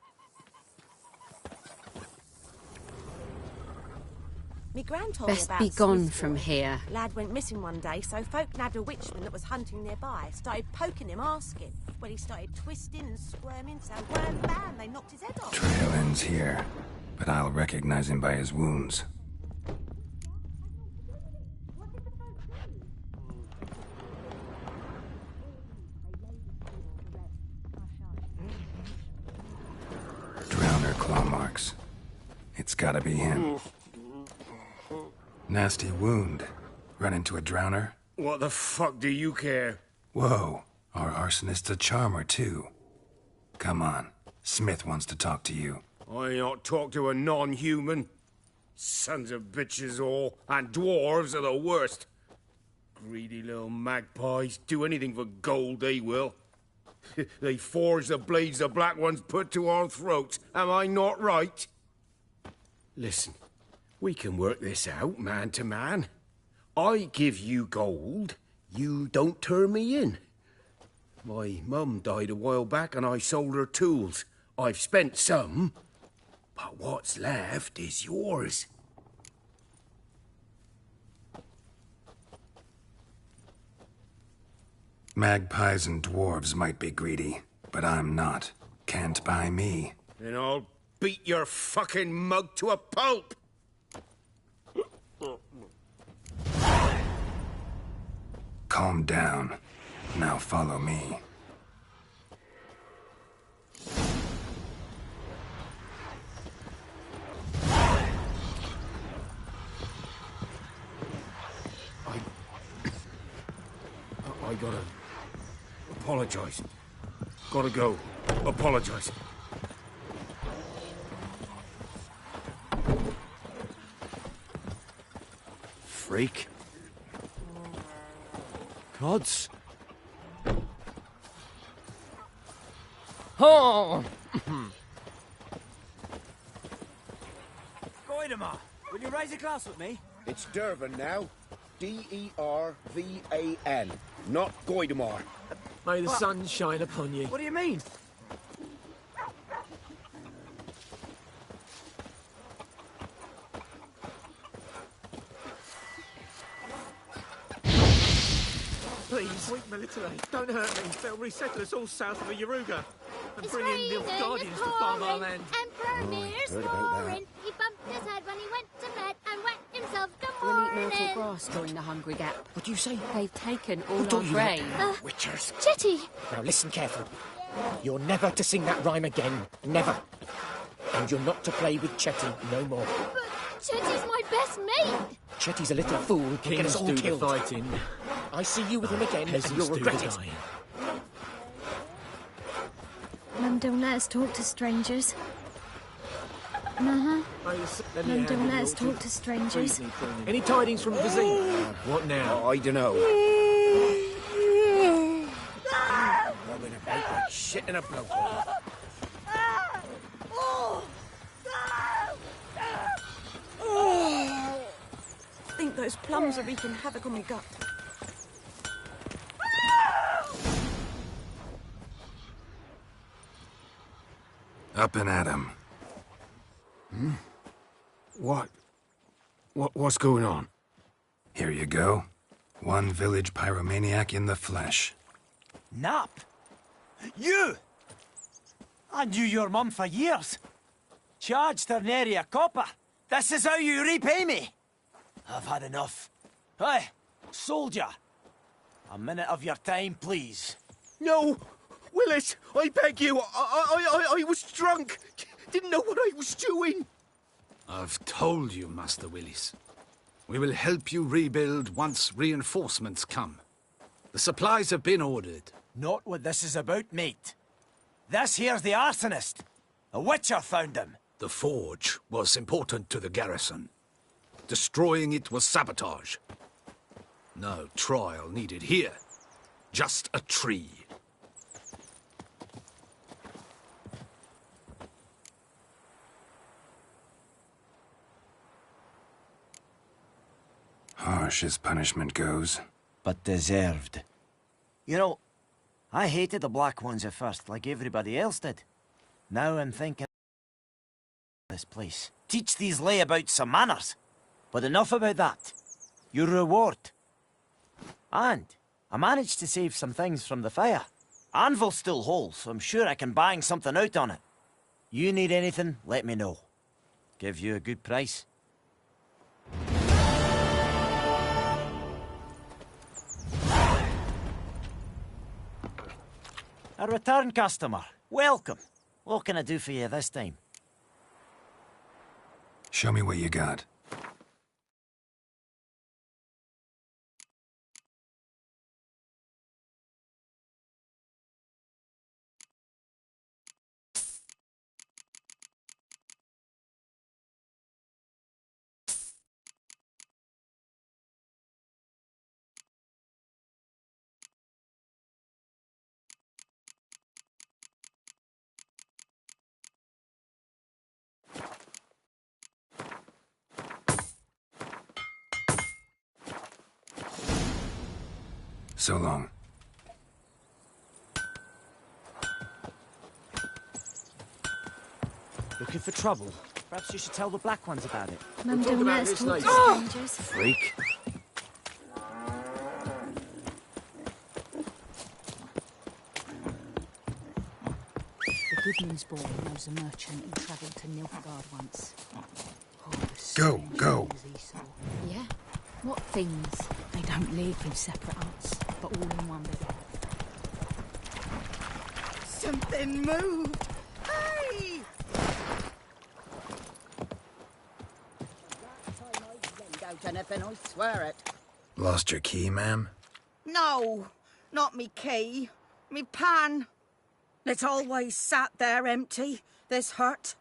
Me gran told me Best about be gone Smith's from boy. here. Lad went missing one day, so folk nabbed a witchman that was hunting nearby. Started poking him, asking. Well, he started twisting and squirming, so wham bam, they knocked his head off. Trail ends one's here, but I'll recognize him by his wounds. Drowner claw marks. It's gotta be him. Nasty wound. Run into a drowner? What the fuck do you care? Whoa, our arsonist's a charmer too. Come on, Smith wants to talk to you. I ain't not talk to a non-human. Sons of bitches all, and dwarves are the worst. Greedy little magpies, do anything for gold, they will. They forge the blades the black ones put to our throats, am I not right? Listen, we can work this out, man to man. I give you gold, you don't turn me in. My mum died a while back and I sold her tools. I've spent some, but what's left is yours. Magpies and dwarves might be greedy, but I'm not. Can't buy me. Then I'll beat your fucking mug to a pulp! Calm down. Now follow me. I gotta apologize. Gotta go. Apologize. Freak. Gods. Oh! Goidemar, will you raise a glass with me? It's Dervan now. D-E-R-V-A-N. Not Goidemar. May the sun shine upon you. What do you mean? Please, weak military, don't hurt me. They'll resettle us all south of the Yaruga and It's bring in the raining Guardians to and farm our pouring, land. Emperor Mir's heard about that. snoring. He bumped his head when he went to bed and wet himself. Good We'll eat morning. myrtle grass during the Hungry Gap. What do you say? They've taken all Who our taught you that? grain. Witchers. Chetty! Now listen carefully. You're never to sing that rhyme again. Never. And you're not to play with Chetty no more. But Chetty's my best mate. Chetty's a little fool who can get us Kings all do the killed. fighting. I see you with him again, and Peasants you'll do regret the it. dying. Mum don't let us talk to strangers. Uh-huh. Let me Mum hand don't you let the us orchard. talk to strangers. Any tidings from Vizine? What now? I dunno. Rubbing about like shit in a blowhole. I think those plums are wreaking havoc on my gut. Up and at 'em. What's going on? Here you go. One village pyromaniac in the flesh. Nap? You! I knew your mum for years. Charged her nary a copper. This is how you repay me. I've had enough. Hey, soldier. A minute of your time, please. No! Willis, I beg you. I was drunk. Didn't know what I was doing. I've told you, Master Willis. We will help you rebuild once reinforcements come. The supplies have been ordered. Not what this is about, mate. This here's the arsonist. A witcher found him. The forge was important to the garrison. Destroying it was sabotage. No trial needed here. Just a tree. Harsh as punishment goes. But deserved. You know, I hated the black ones at first, like everybody else did. Now I'm thinking this place. Teach these layabouts some manners. But enough about that. Your reward. And I managed to save some things from the fire. Anvil's still whole, so I'm sure I can bang something out on it. You need anything, let me know. Give you a good price. A return customer. Welcome. What can I do for you this time? Show me what you got. So long. Looking for trouble? Perhaps you should tell the Black Ones about it. Mum talk don't about let us this talk to later. strangers. Freak. The Goodman's boy knows a merchant who travelled to Nilfgaard once. Oh, the Go, strange go. things he saw. Yeah? What things? They don't live in separate huts, but all in one bed. Something moved! Hey! Out anything, I swear it. Lost your key, ma'am? No, not me key. Me pan. It's always sat there empty, this hut.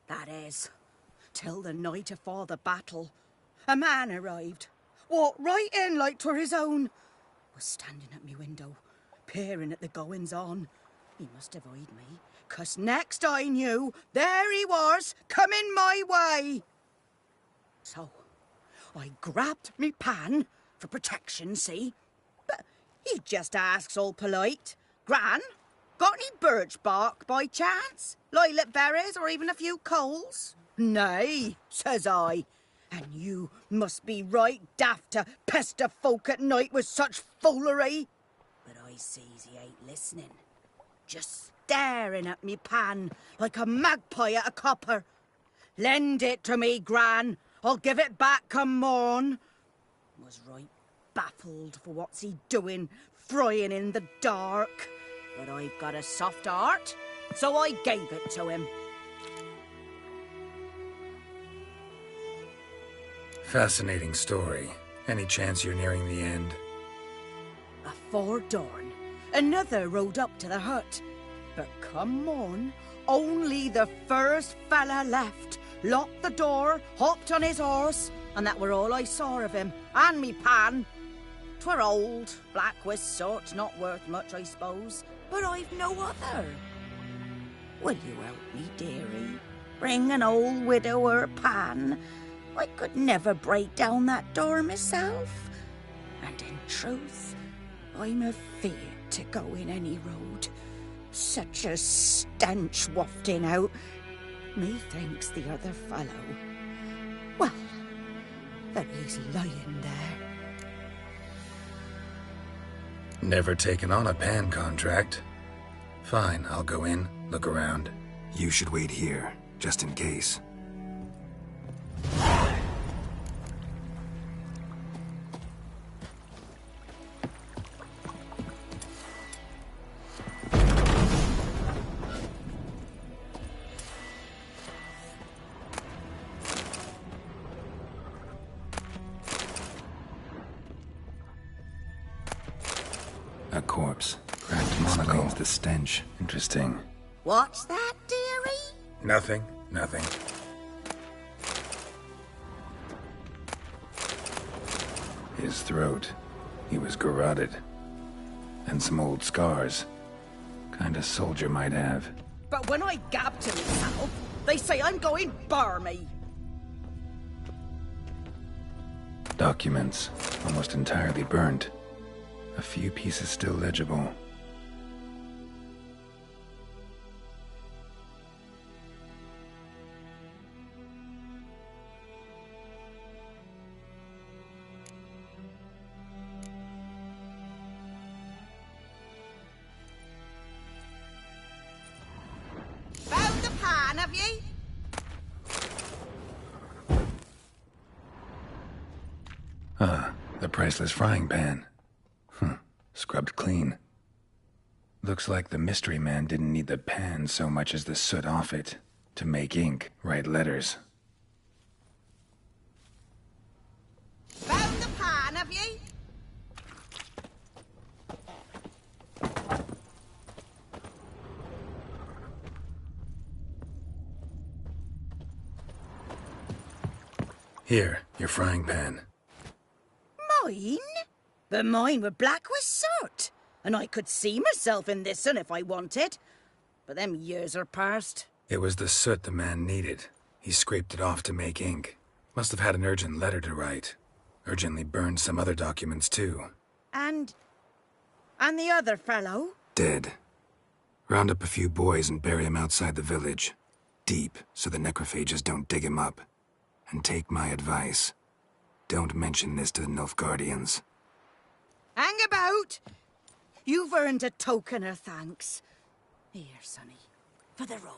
That is, till the night afore the battle. A man arrived, walked right in like 'twere his own. Was standing at me window, peering at the goings-on. He must have eyed me, 'cause next I knew, there he was, coming my way. So, I grabbed me pan, for protection, see? But he just asks all polite, Gran, got any birch bark by chance? Lilac berries or even a few coals? Nay, says I. And you must be right daft to pester folk at night with such foolery. But I sees he ain't listening. Just staring at me pan like a magpie at a copper. Lend it to me, Gran. I'll give it back come morn. Was right baffled for what's he doing, frying in the dark. But I've got a soft heart, so I gave it to him. Fascinating story. Any chance you're nearing the end? Afore dawn, another rode up to the hut. But come morn, only the first fella left. Locked the door, hopped on his horse, and that were all I saw of him, and me pan. 'Twere old, black with sort, not worth much, I suppose, but I've no other. Will you help me, dearie? Bring an old widower pan? I could never break down that door myself. And in truth, I'm afeard to go in any road. Such a stench wafting out. Methinks the other fellow, well, that he's lying there. Never taken on a pan contract. Fine, I'll go in, look around. You should wait here, just in case. A corpse. Cracked monocones the stench. Interesting. What's that, dearie? Nothing. His throat. He was garroted. And some old scars. Kind of soldier might have. But when I gab to myself, they say I'm going barmy. Documents. Almost entirely burnt. A few pieces still legible. Found the pan of have ye? The priceless frying pan. Scrubbed clean. Looks like the mystery man didn't need the pan so much as the soot off it to make ink, write letters. Found the pan, have ye? Here, your frying pan. Mine? But mine were black with soot. And I could see myself in this one if I wanted. But them years are past. It was the soot the man needed. He scraped it off to make ink. Must have had an urgent letter to write. Urgently burned some other documents too. And the other fellow? Dead. Round up a few boys and bury him outside the village. Deep, so the necrophages don't dig him up. And take my advice. Don't mention this to the Nilfgaardians. Hang about! You've earned a token of thanks. Here, sonny, for the road.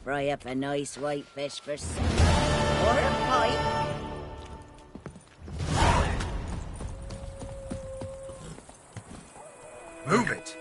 Fry up a nice white fish for supper. Or a pipe. Move it!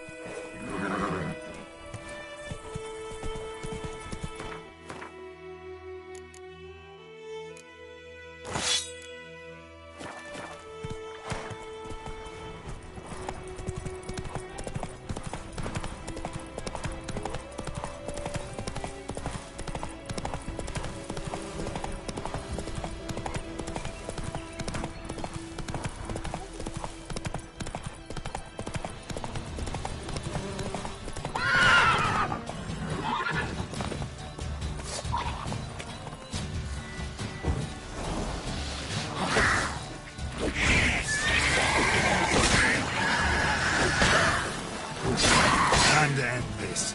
Time to end this.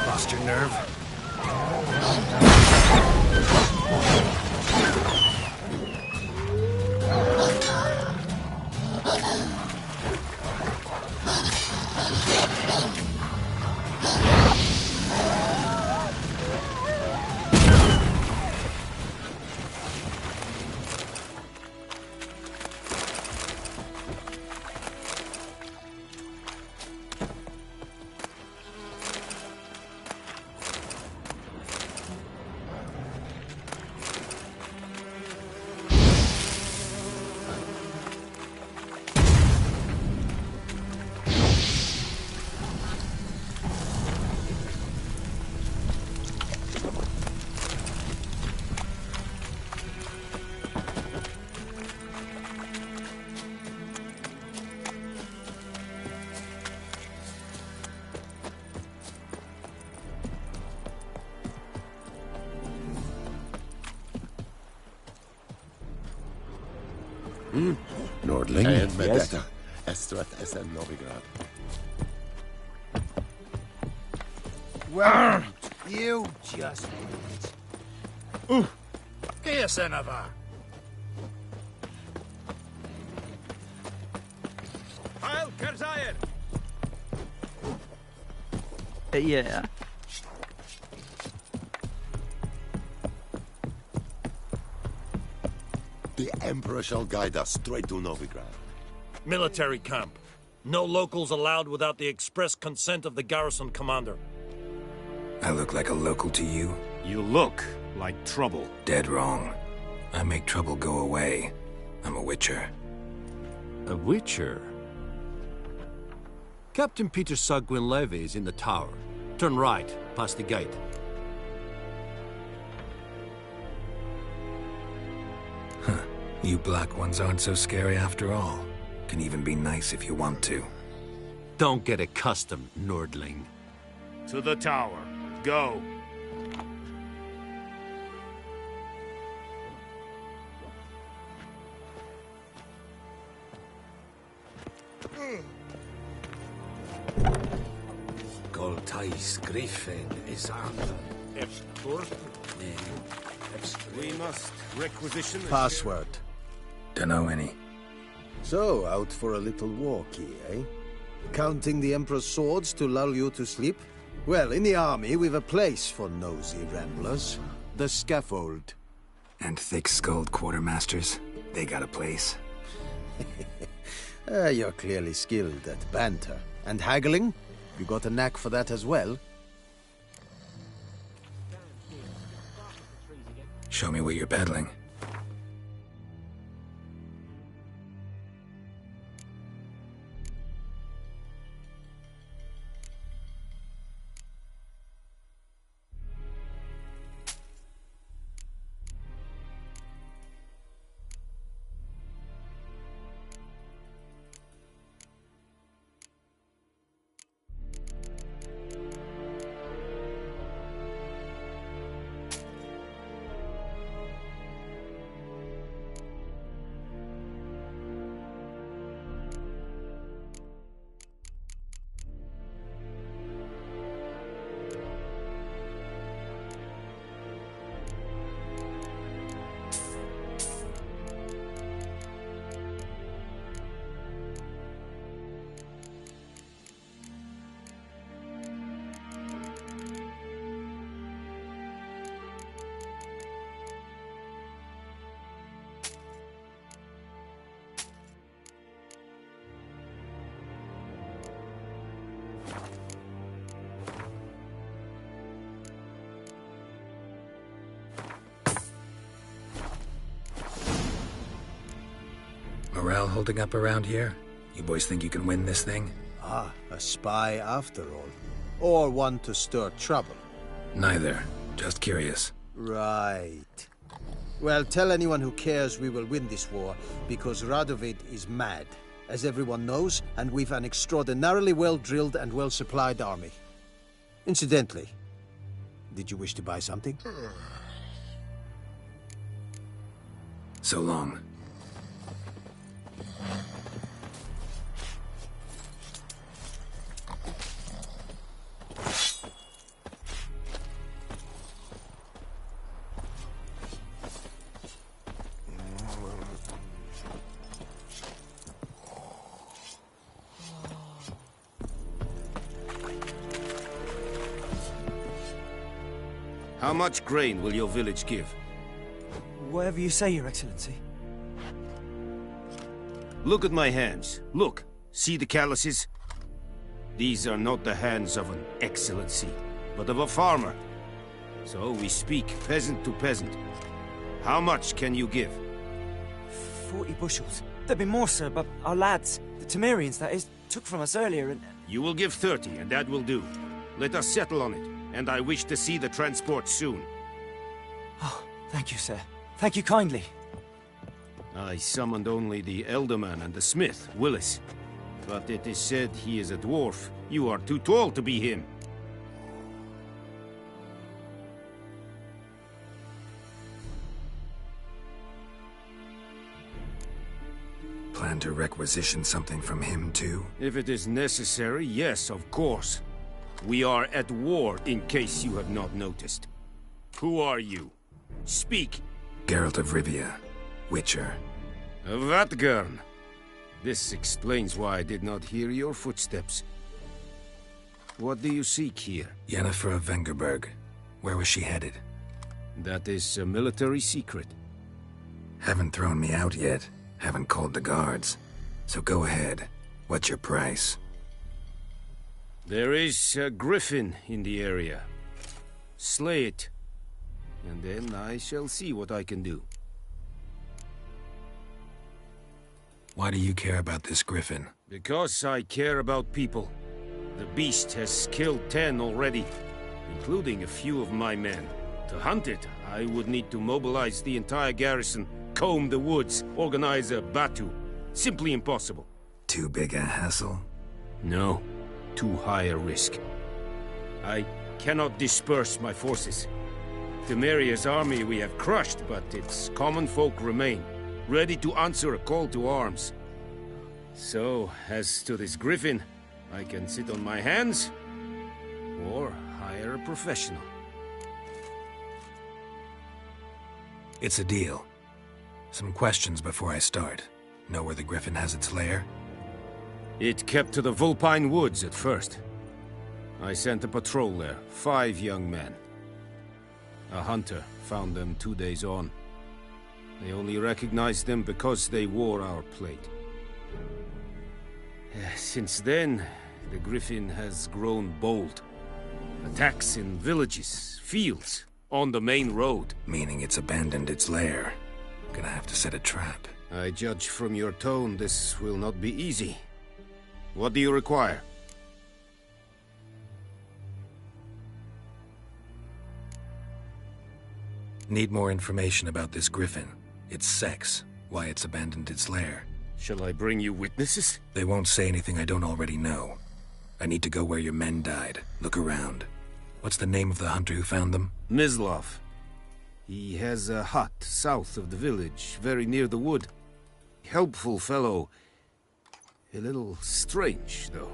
Lost your nerve? Nordling? En med Yes. detta, Estrat SN Novigrad. Well, you just wait. Kiasenava. Heil Kerzayer! Yeah. The Emperor shall guide us straight to Novigrad. Military camp. No locals allowed without the express consent of the garrison commander. I look like a local to you? You look like trouble. Dead wrong. I make trouble go away. I'm a witcher. A witcher? Captain Peter Sagwin Levy is in the tower. Turn right, past the gate. Huh. You black ones aren't so scary after all. Can even be nice if you want to. Don't get accustomed, Nordling. To the tower. Go. Goltais Griffin is We must requisition... Password. Dunno any. So, out for a little walkie, eh? Counting the Emperor's swords to lull you to sleep? Well, in the army, we've a place for nosy ramblers. The scaffold. And thick-skulled quartermasters? They got a place. You're clearly skilled at banter. And haggling? You got a knack for that as well? Show me what you're peddling. Morale holding up around here? You boys think you can win this thing? Ah, a spy after all. Or one to stir trouble. Neither. Just curious. Right. Well, tell anyone who cares we will win this war, because Radovid is mad, as everyone knows, and we've an extraordinarily well-drilled and well-supplied army. Incidentally, did you wish to buy something? So long. How much grain will your village give? Whatever you say, Your Excellency. Look at my hands. Look. See the calluses? These are not the hands of an excellency, but of a farmer. So we speak peasant to peasant. How much can you give? 40 bushels. There'd be more, sir, but our lads, the Temerians, that is, took from us earlier and... You will give 30, and that will do. Let us settle on it, and I wish to see the transport soon. Oh, thank you, sir. Thank you kindly. I summoned only the Elderman and the smith, Willis. But it is said he is a dwarf. You are too tall to be him. Plan to requisition something from him, too? If it is necessary, yes, of course. We are at war, in case you have not noticed. Who are you? Speak! Geralt of Rivia, Witcher. Vatgern! This explains why I did not hear your footsteps. What do you seek here? Yennefer of Vengerberg. Where was she headed? That is a military secret. Haven't thrown me out yet. Haven't called the guards. So go ahead. What's your price? There is a griffin in the area. Slay it, and then I shall see what I can do. Why do you care about this griffin? Because I care about people. The beast has killed 10 already, including a few of my men. To hunt it, I would need to mobilize the entire garrison, comb the woods, organize a batu. Simply impossible. Too big a hassle? No, too high a risk. I cannot disperse my forces. Temeria's army we have crushed, but its common folk remain, ready to answer a call to arms. So, as to this griffin, I can sit on my hands, or hire a professional. It's a deal. Some questions before I start. Know where the griffin has its lair? It kept to the Vulpine Woods at first. I sent a patrol there, 5 young men. A hunter found them 2 days on. They only recognized them because they wore our plate. Since then, the griffin has grown bold. Attacks in villages, fields, on the main road. Meaning it's abandoned its lair. Gonna have to set a trap. I judge from your tone this will not be easy. What do you require? Need more information about this griffin. Its sex, why it's abandoned its lair. Shall I bring you witnesses? They won't say anything I don't already know. I need to go where your men died. Look around. What's the name of the hunter who found them? Mislav. He has a hut south of the village, very near the wood. Helpful fellow. A little strange, though.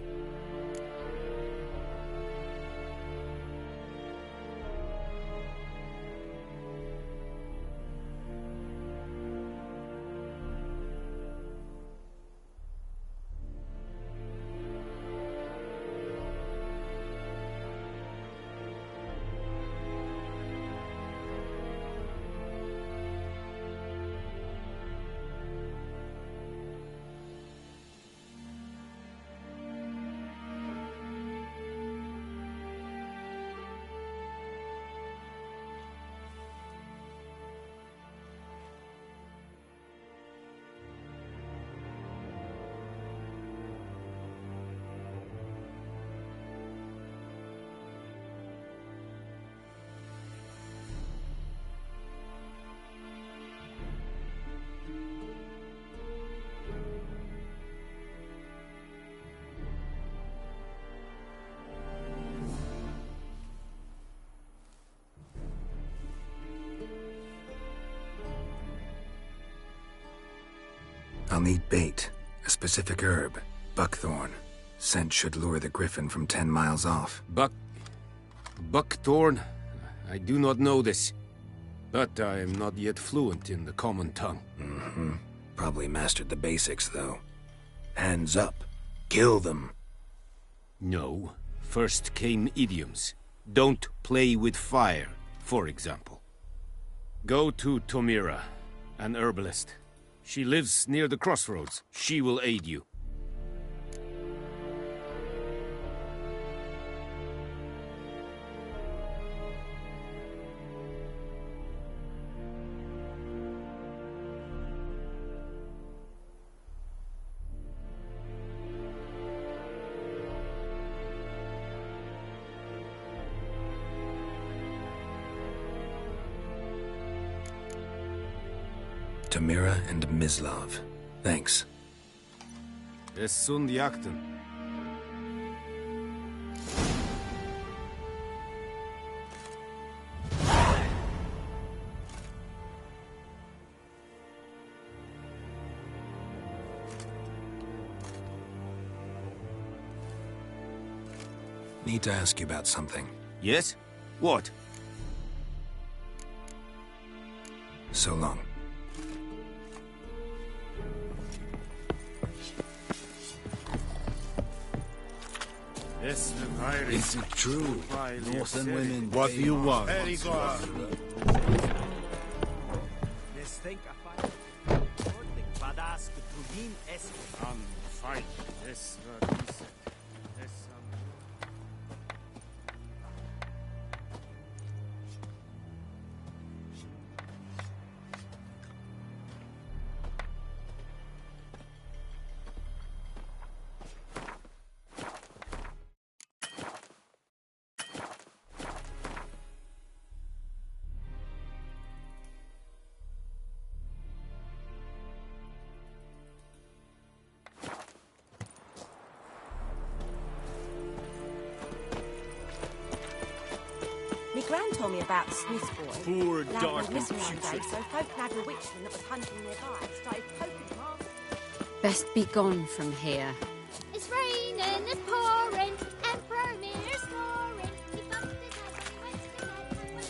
I'll need bait, a specific herb, buckthorn. Scent should lure the griffin from 10 miles off. Buckthorn? I do not know this. But I am not yet fluent in the common tongue. Mm-hmm. Probably mastered the basics, though. Hands up. Kill them. No. First came idioms. Don't play with fire, for example. Go to Tomira, an herbalist. She lives near the crossroads. She will aid you. Tamira and Mislav. Thanks. Es sunt jakten. Need to ask you about something. Yes? What? So long. Is it true? Northern women. What do you want? This think I find Fight this this Me gran told me about the Smith's boy. Poor Lad dark went and missing one day, putrid. so folk nagged a witchman that was hunting nearby and started poking him off. Best be gone from here. It's raining, it's pouring, and Bromir's snoring. He bumped his head when he went to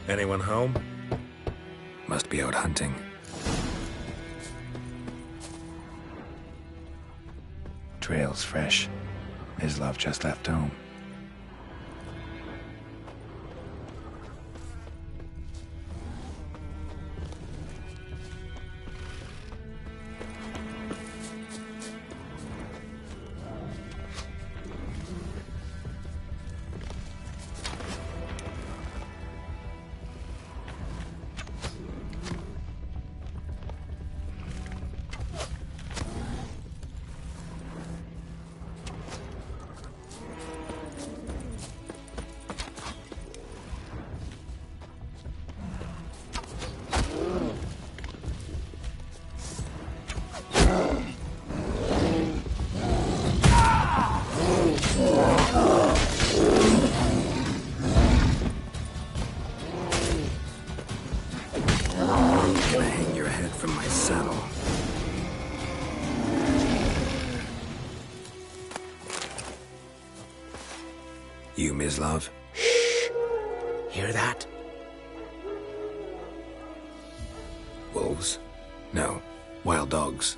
bed. Anyone home? Must be out hunting. Trail's fresh. His love just left home. Hang your head from my saddle. You, Mislav? Hear that? Wolves? No. Wild dogs.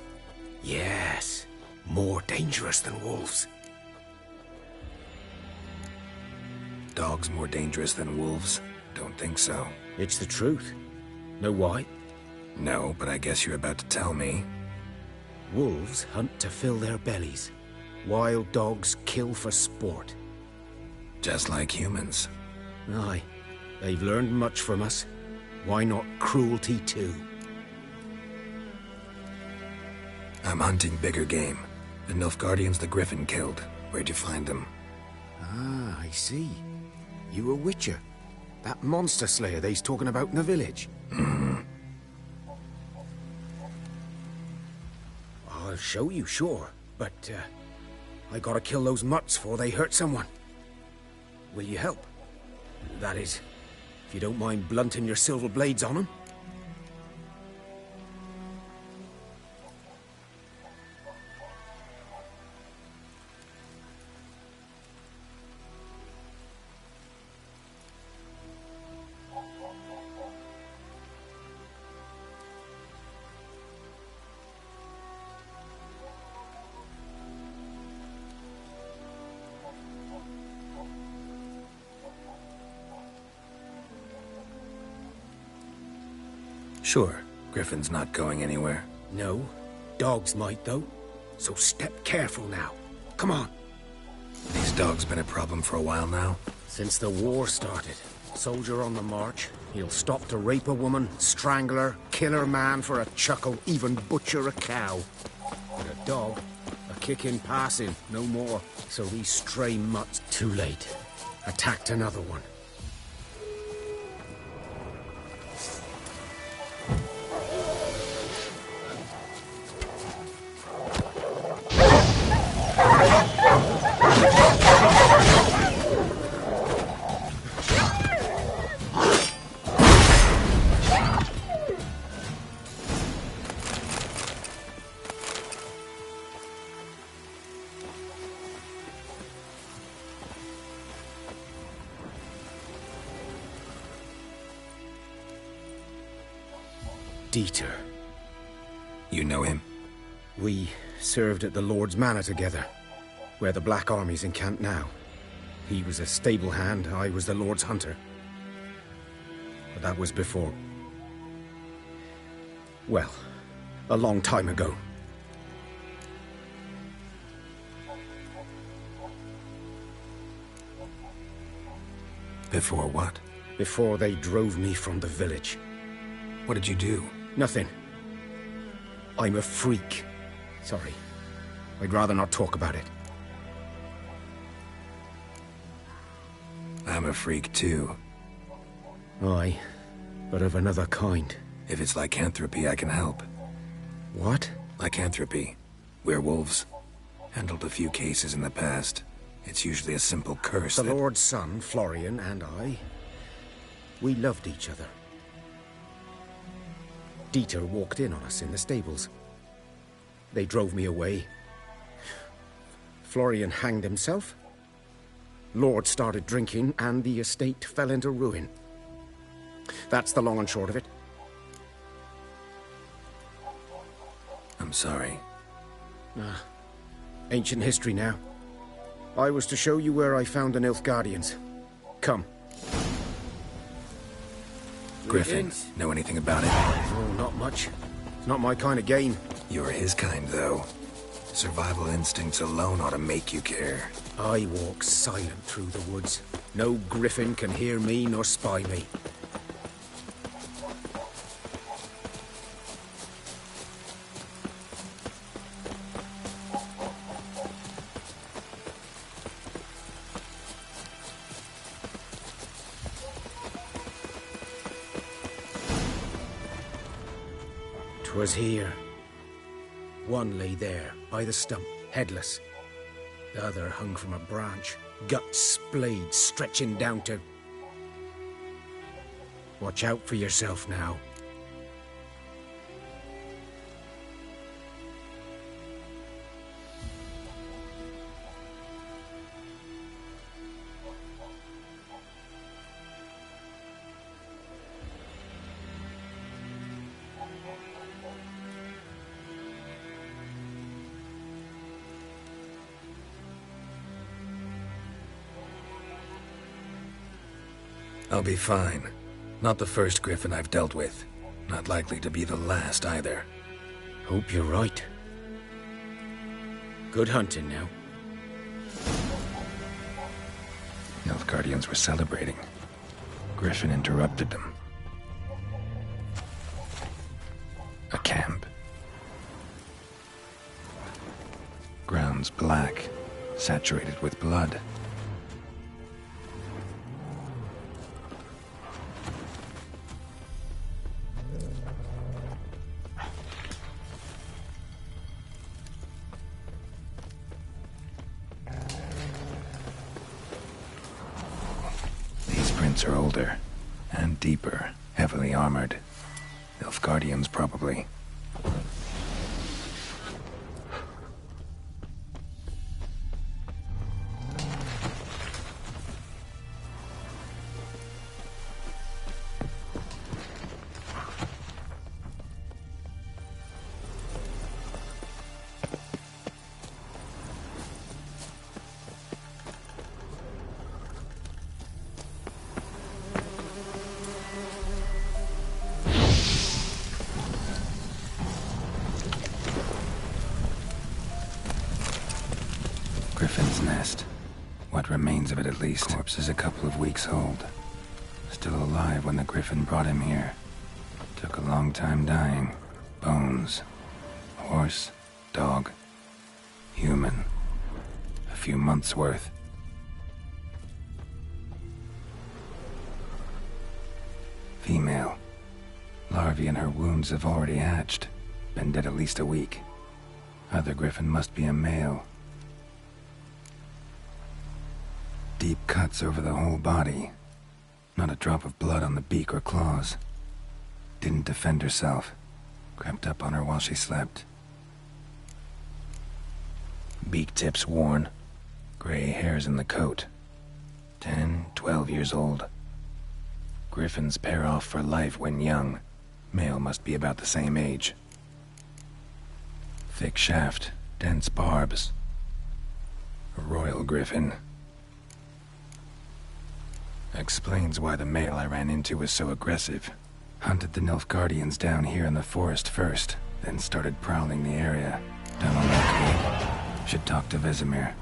Yes. More dangerous than wolves. Dogs more dangerous than wolves? Don't think so. It's the truth. Know why? No, but I guess you're about to tell me. Wolves hunt to fill their bellies. Wild dogs kill for sport. Just like humans. Aye. They've learned much from us. Why not cruelty too? I'm hunting bigger game. The Nilfgaardians the Griffin killed. Where'd you find them? Ah, I see. You a witcher. That monster slayer they's talking about in the village. Mm-hmm. I'll show you, sure. But, I gotta kill those mutts before they hurt someone. Will you help? That is, if you don't mind blunting your silver blades on them. Sure. Griffin's not going anywhere. No. Dogs might, though. So step careful now. Come on. These dogs been a problem for a while now? Since the war started. Soldier on the march. He'll stop to rape a woman, strangle her, kill her man for a chuckle, even butcher a cow. But a dog, a kick in passing, no more. So these stray mutts, too late, attacked another one. Dieter. You know him? We served at the Lord's Manor together. where the Black Army's encamped now. He was a stable hand, I was the Lord's hunter. But that was before... well, a long time ago. Before what? Before they drove me from the village. What did you do? Nothing. I'm a freak. Sorry. I'd rather not talk about it. I'm a freak too. Aye, but of another kind. If it's lycanthropy, I can help. What? Lycanthropy. Werewolves. Handled a few cases in the past. It's usually a simple curse The that... Lord's son, Florian, and I... we loved each other. Dieter walked in on us in the stables. They drove me away. Florian hanged himself. Lord started drinking, and the estate fell into ruin. That's the long and short of it. I'm sorry. Ancient history now. I was to show you where I found the Nilfgaardians. Come. Griffin, know anything about it? Oh, not much. It's not my kind of game. You're his kind, though. Survival instincts alone ought to make you care. I walk silent through the woods. No griffin can hear me nor spy me. 'Twas here. One lay there, by the stump, headless. The other hung from a branch, guts splayed, stretching down to... Watch out for yourself now. I'll be fine. Not the first griffin I've dealt with. Not likely to be the last either. Hope you're right. Good hunting now. Nilfgaardians were celebrating. Griffin interrupted them. A camp. Grounds black, saturated with blood. Are older and deeper, heavily armored. Nilfgaardians, probably. Griffin's nest. What remains of it, at least. Corpse is a couple of weeks old. Still alive when the Griffin brought him here. Took a long time dying. Bones. Horse. Dog. Human. A few months' worth. Female. Larvae in her wounds have already hatched. Been dead at least a week. Other Griffin must be a male. Deep cuts over the whole body. Not a drop of blood on the beak or claws. Didn't defend herself. Crept up on her while she slept. Beak tips worn. Gray hairs in the coat. 10, 12 years old. Griffins pair off for life when young. Male must be about the same age. Thick shaft, dense barbs. A royal griffin. Explains why the male I ran into was so aggressive. Hunted the Nilfgaardians down here in the forest first, then started prowling the area. Done okay. Should talk to Vesemir.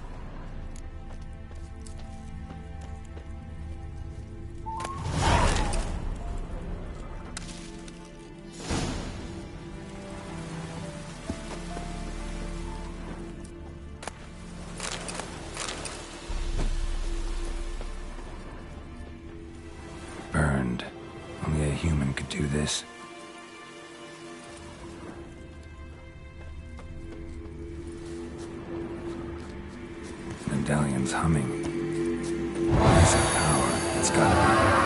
Burned. Only a human could do this. Medallion's humming. Piece of power. It's gotta be.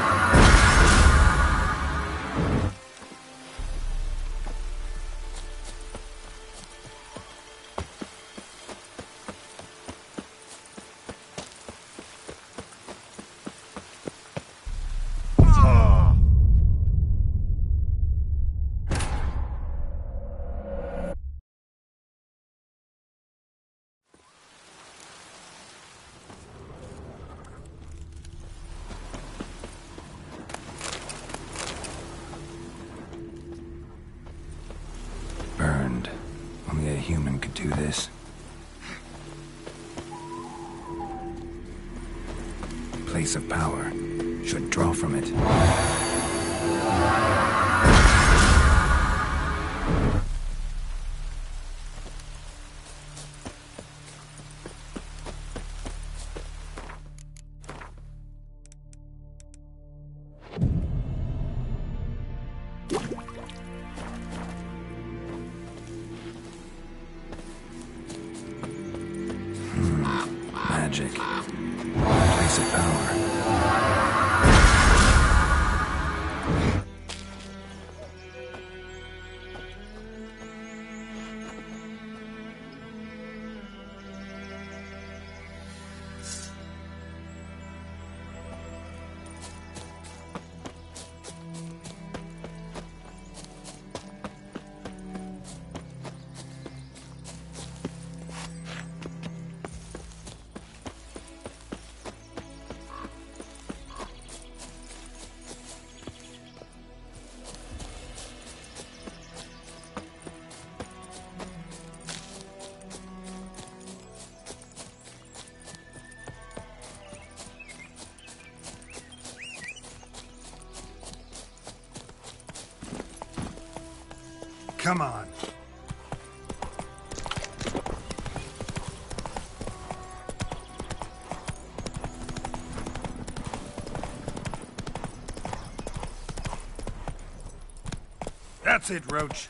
Burned. Only a human could do this. Place of power. Should draw from it. Magic. Place of power. Come on. That's it, Roach.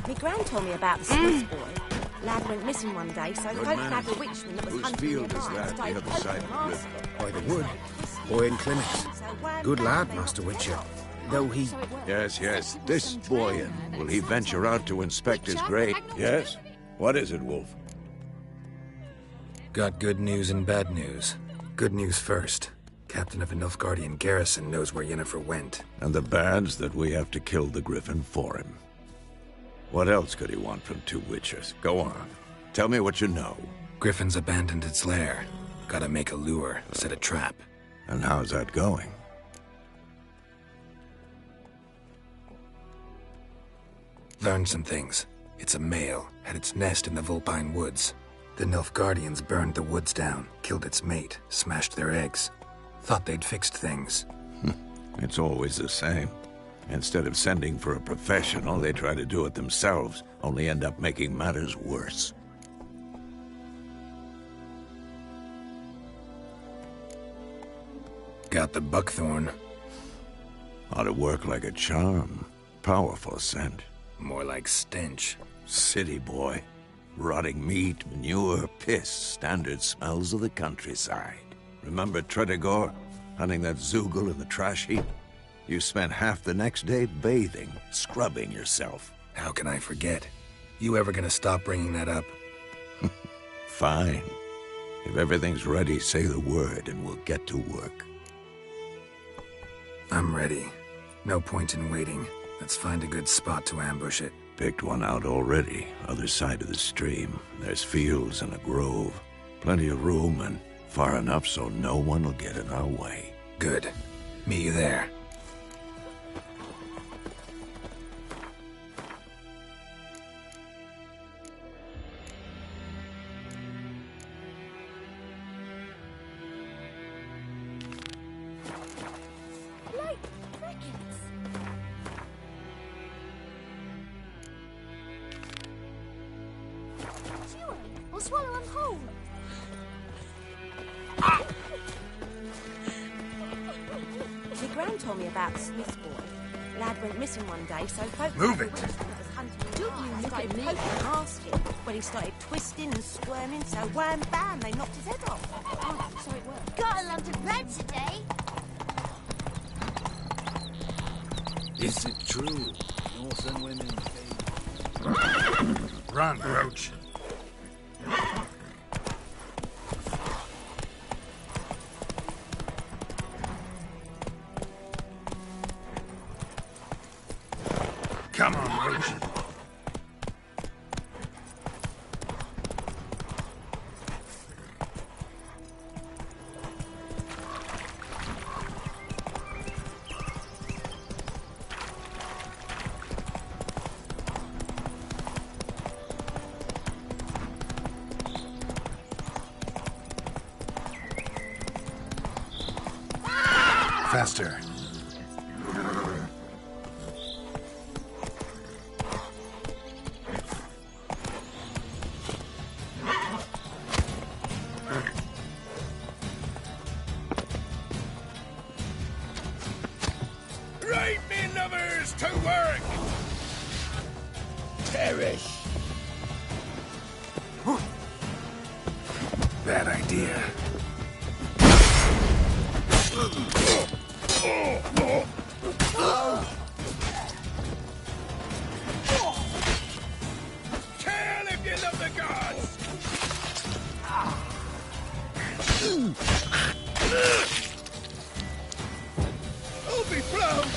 My gran told me about the Swiss boy. Lad went missing one day, so folk had a witchman that was Whose hunting field is nearby. that the other side of the river? By the wood. Boy in clinics. Good lad, Master Witcher. Though he... Yes. This boy, will he venture out to inspect his grave? Yes? What is it, Wolf? Got good news and bad news. Good news first. Captain of a Nilfgaardian garrison knows where Yennefer went. And the bad's that we have to kill the Griffin for him. What else could he want from two witchers? Go on. Tell me what you know. Griffin's abandoned its lair. Gotta make a lure, set a trap. And how's that going? Learned some things. It's a male, had its nest in the Vulpine Woods. The Nilfgaardians burned the woods down, killed its mate, smashed their eggs. Thought they'd fixed things. It's always the same. Instead of sending for a professional, they try to do it themselves, only end up making matters worse. Got the buckthorn. Ought to work like a charm. Powerful scent. More like stench. City boy. Rotting meat, manure, piss, standard smells of the countryside. Remember Tretogor? Hunting that Zoogle in the trash heap? You spent half the next day bathing, scrubbing yourself. How can I forget? You ever gonna stop bringing that up? Fine. If everything's ready, say the word and we'll get to work. I'm ready. No point in waiting. Let's find a good spot to ambush it. Picked one out already, other side of the stream. There's fields and a grove. Plenty of room and far enough so no one will get in our way. Good. Meet you there. I'll swallow them whole. My gran told me about the Swiss boy. Lad went missing one day, so folk... Move it! Started poking and asking. When he started twisting and squirming, so wham bam, they knocked his head off. Oh, so it worked. Got a lump of bread today. Is it true? Northern women Run, Roach. Come on, Roach. Faster. Right, me lovers, to work! Perish. Bad idea. Kill if you love the gods! I'll be proud!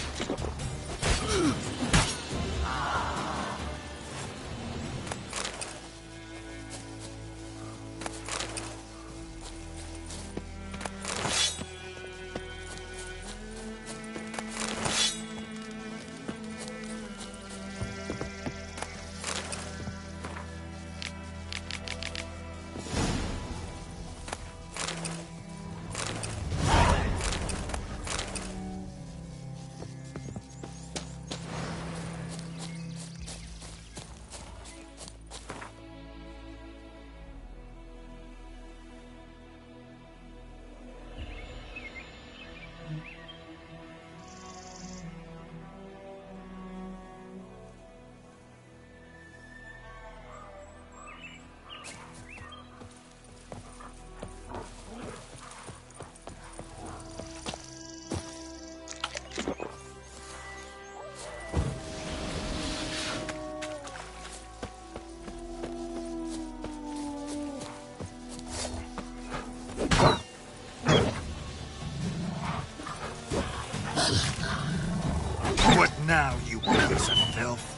What now, you piece of filth?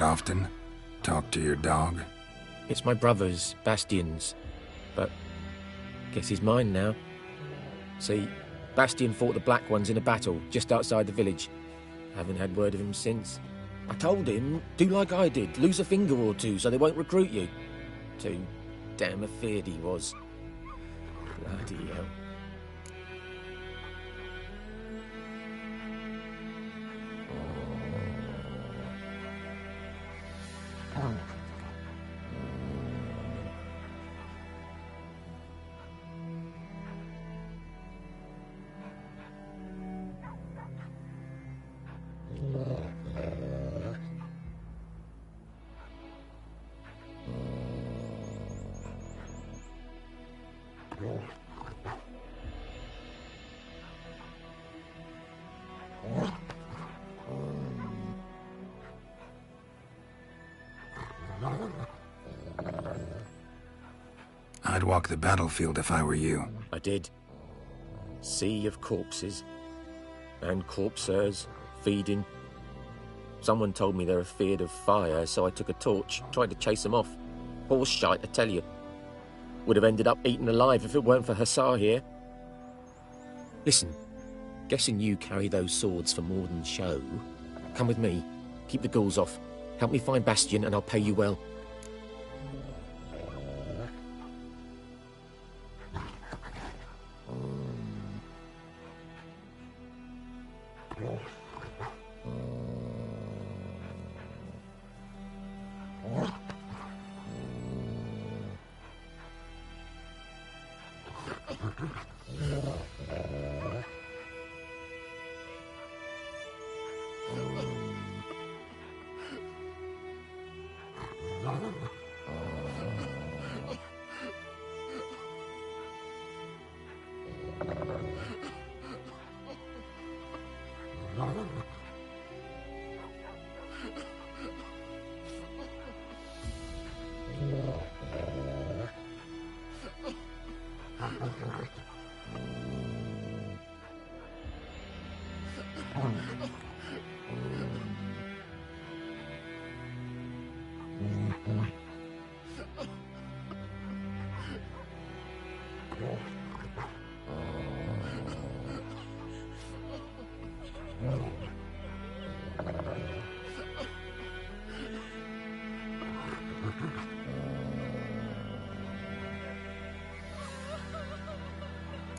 out often? Talk to your dog? It's my brother's, Bastion's. But guess he's mine now. See, Bastion fought the Black Ones in a battle just outside the village. Haven't had word of him since. I told him, do like I did, lose a finger or two so they won't recruit you. Too damn afeard he was. Bloody hell. I'd walk the battlefield if I were you. I did. Sea of corpses. And corpsers, feeding. Someone told me they're afeard of fire, so I took a torch, tried to chase them off. Horse shite, I tell you. Would have ended up eaten alive if it weren't for Hussar here. Listen, guessing you carry those swords for more than show. Come with me, keep the ghouls off. Help me find Bastion and I'll pay you well.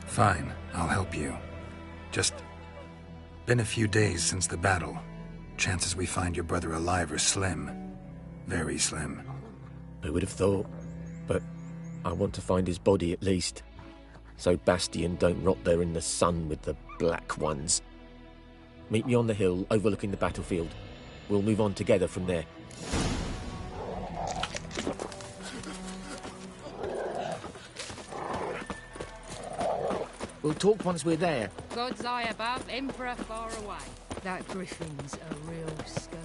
Fine, I'll help you. Just been a few days since the battle. Chances we find your brother alive are slim. Very slim. I would have thought, but I want to find his body at least. So Bastion don't rot there in the sun with the Black Ones. Meet me on the hill overlooking the battlefield. We'll move on together from there. We'll talk once we're there. God's eye above, Emperor far away. That griffin's a real scourge.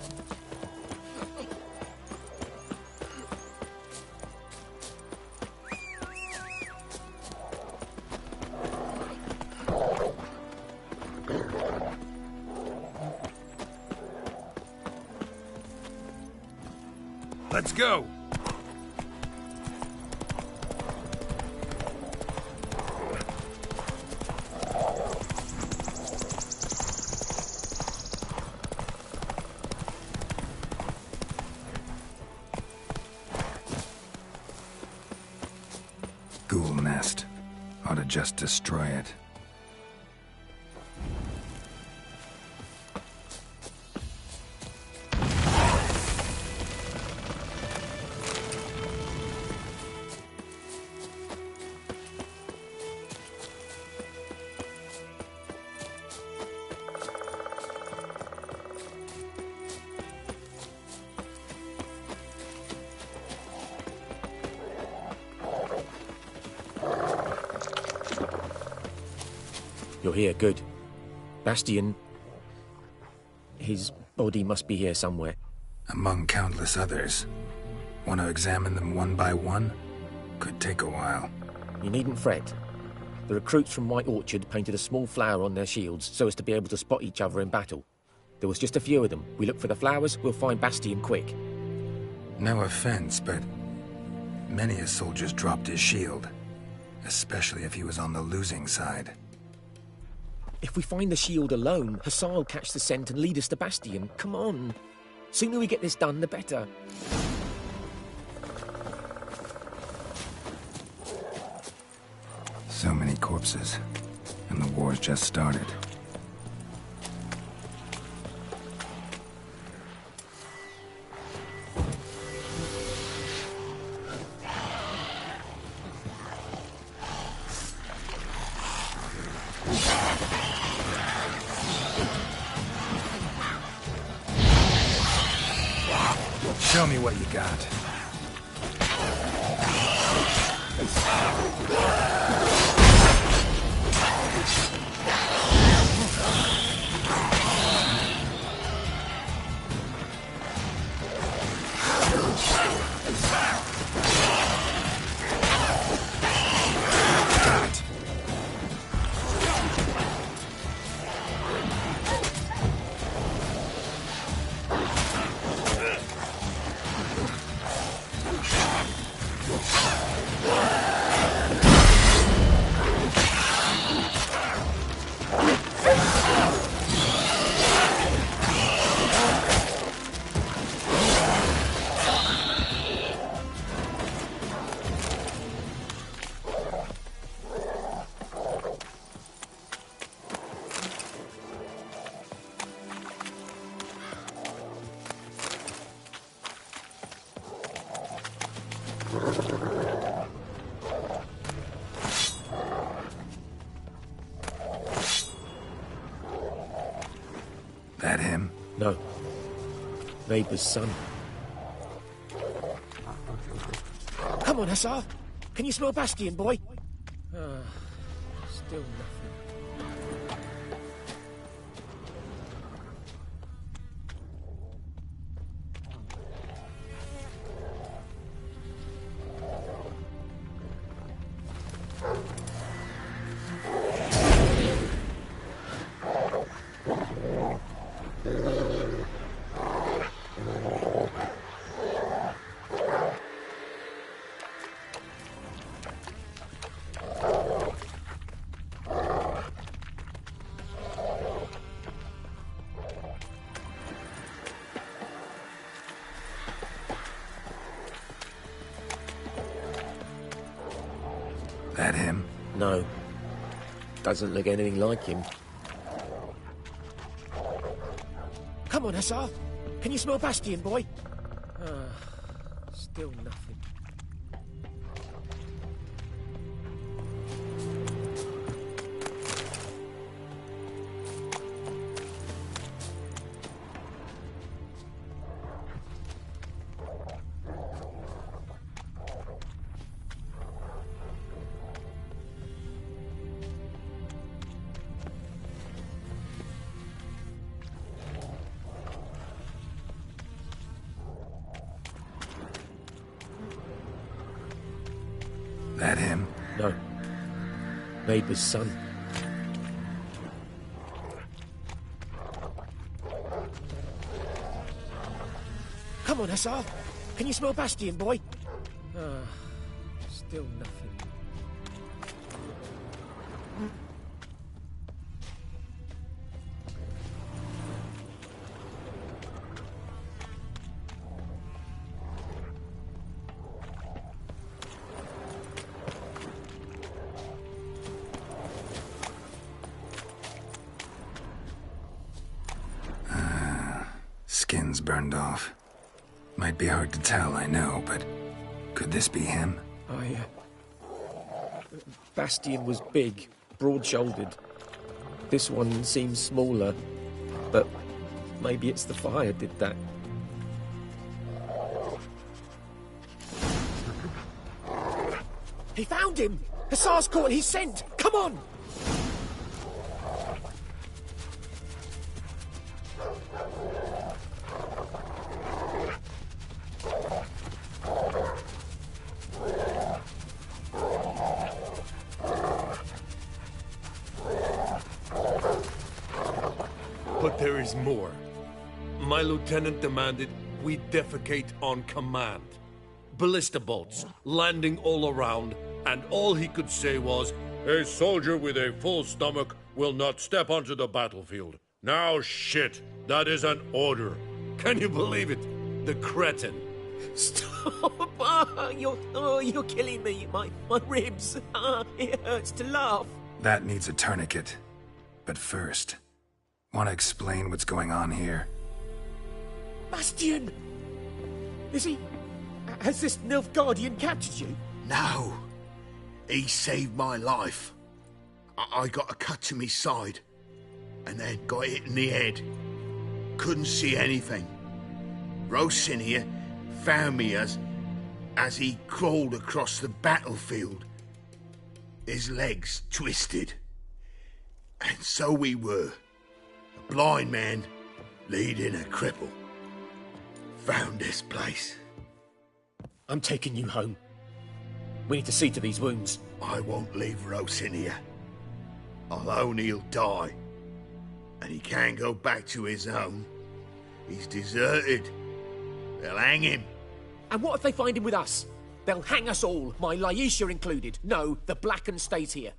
Let's go! Ghoul nest. Ought to just destroy it. You're here, good. Bastion... his body must be here somewhere. Among countless others. Want to examine them one by one? Could take a while. You needn't fret. The recruits from White Orchard painted a small flower on their shields so as to be able to spot each other in battle. There was just a few of them. We look for the flowers, we'll find Bastion quick. No offense, but many a soldier's dropped his shield. Especially if he was on the losing side. If we find the shield alone, Hussar will catch the scent and lead us to Bastion. Come on. Sooner we get this done, the better. So many corpses, and the war's just started. Show me what you got. That him? No. Neighbour's son. Come on, Hussar. Can you smell Bastion, boy? Still nothing. That him? No. Doesn't look anything like him. Come on, Hussar. Can you smell Bastion, boy? Still nothing. That him? No. Neighbour's son. Come on, Hussar. Can you smell Bastion, boy? Still nothing. Skin's burned off. Might be hard to tell, I know, but could this be him? Bastion was big, broad-shouldered. This one seems smaller, but maybe it's the fire did that. He found him! Hussar's caught his scent! Come on! But there is more. My lieutenant demanded we defecate on command. Ballista bolts, landing all around, and all he could say was, "A soldier with a full stomach will not step onto the battlefield." Now shit, that is an order. Can you believe it? The cretin. Stop! You're killing me. My ribs. It hurts to laugh. That needs a tourniquet. But first, want to explain what's going on here? Bastian! Has this Nilfgaardian captured you? No. He saved my life. I got a cut to me side, and then got hit in the head. Couldn't see anything. Rosinia found me as he crawled across the battlefield. His legs twisted. And so we were. A blind man leading a cripple. Found this place. I'm taking you home. We need to see to these wounds. I won't leave Rosinia. Alone he'll die. And he can't go back to his home. He's deserted. They'll hang him. And what if they find him with us? They'll hang us all, my Laisha included. No, the Blacken stays here.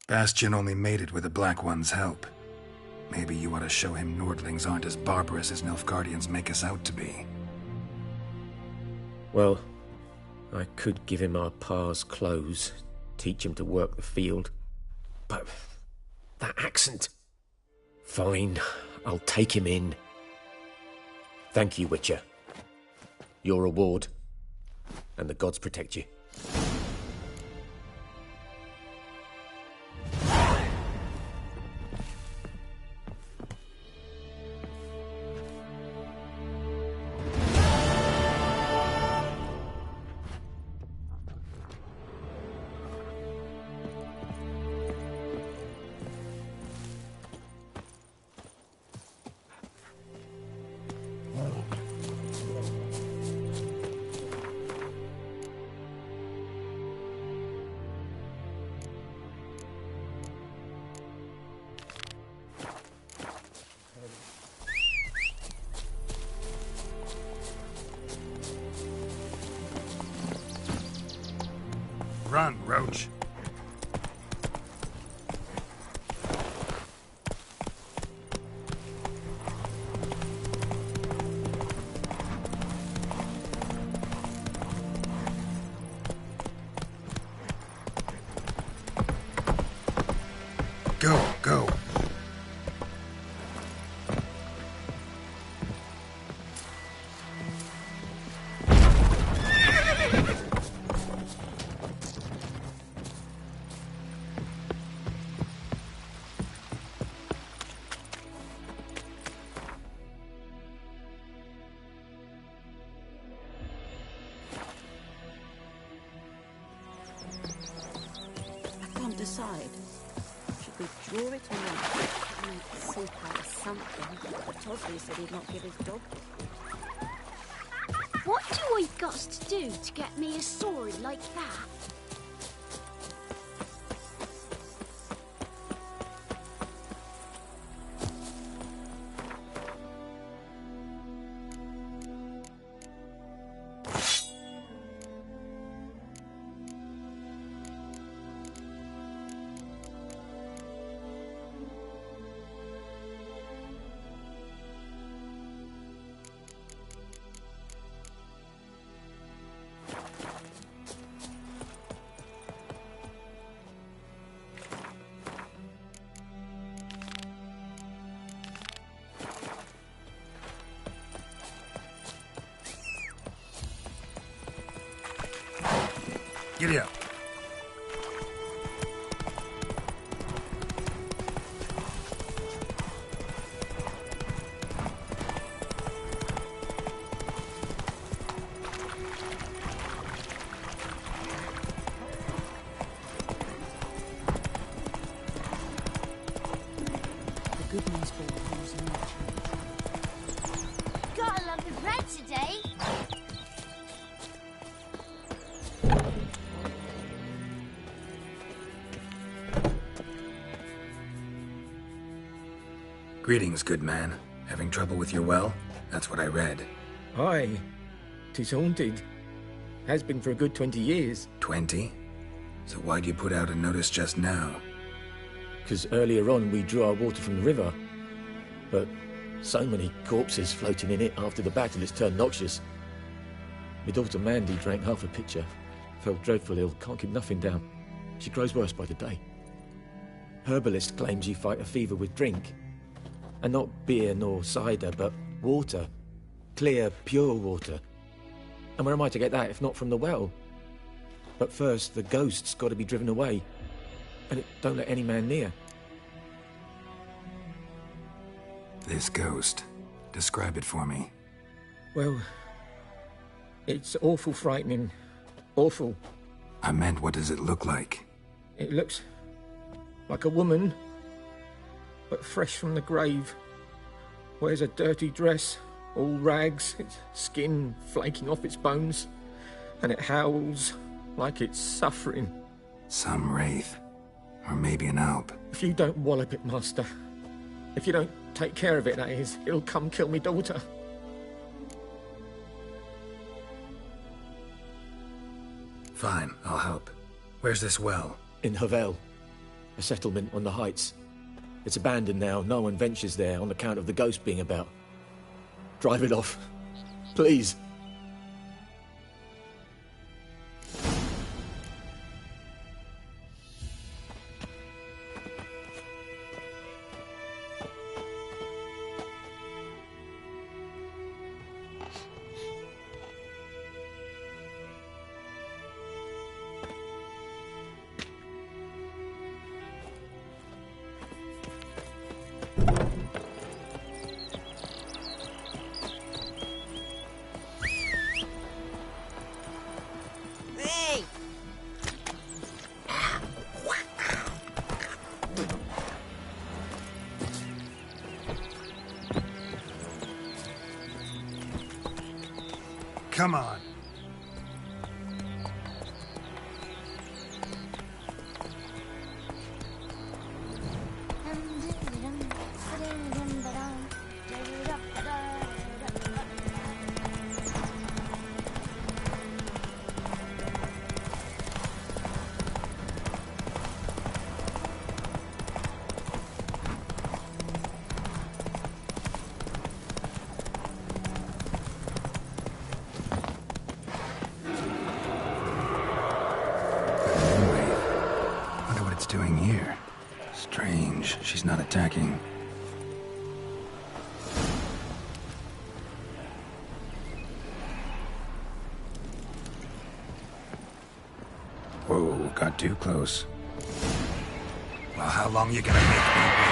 Bastian only made it with the Black One's help. Maybe you ought to show him Nordlings aren't as barbarous as Nilfgaardians make us out to be. Well, I could give him our pa's clothes, teach him to work the field. But that accent... Fine, I'll take him in. Thank you, Witcher. Your reward, and the gods protect you. Run, Roach. Go, go. Decide. Should we draw it or not? Make a soup out of something. Tosley said he'd not give his dog. What do I got to do to get me a sword like that? Giddy up. Gotta love the bread today. Greetings, good man. Having trouble with your well? That's what I read. Aye. 'Tis haunted. Has been for a good 20 years. 20? So why'd you put out a notice just now? 'Cause earlier on we drew our water from the river. But so many corpses floating in it after the battle it's turned noxious. My daughter Mandy drank half a pitcher. Felt dreadful ill, can't keep nothing down. She grows worse by the day. Herbalist claims you fight a fever with drink. And not beer nor cider, but water. Clear, pure water. And where am I to get that if not from the well? But first, the ghost's got to be driven away. And it don't let any man near. This ghost. Describe it for me. Well, it's awful frightening. Awful. I meant, what does it look like? It looks like a woman, but fresh from the grave. Wears a dirty dress, all rags, its skin flaking off its bones, and it howls like it's suffering. Some wraith. Or maybe an alp. If you don't wallop it, Master, if you don't take care of it, that is, it'll come kill me daughter. Fine, I'll help. Where's this well? In Havel, a settlement on the heights. It's abandoned now. No one ventures there on account of the ghost being about. Drive it off, please. Come on. Doing here? Strange, she's not attacking. Whoa, got too close. Well, how long you gonna make me wait?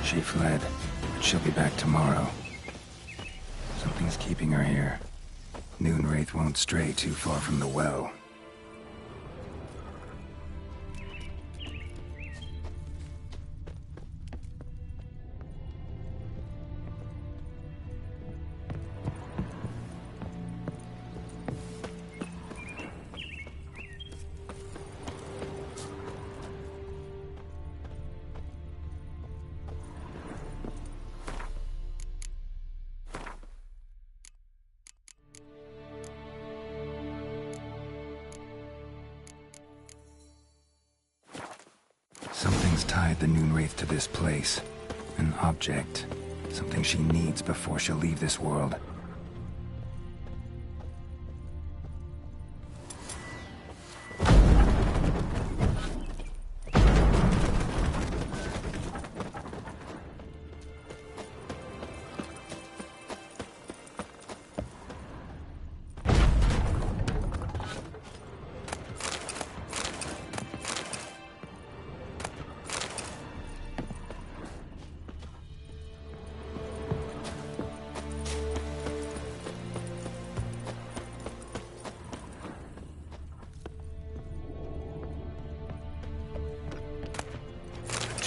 She fled, but she'll be back tomorrow. Something's keeping her here. Noonwraith won't stray too far from the well. Something's tied the Noonwraith to this place. An object. Something she needs before she'll leave this world.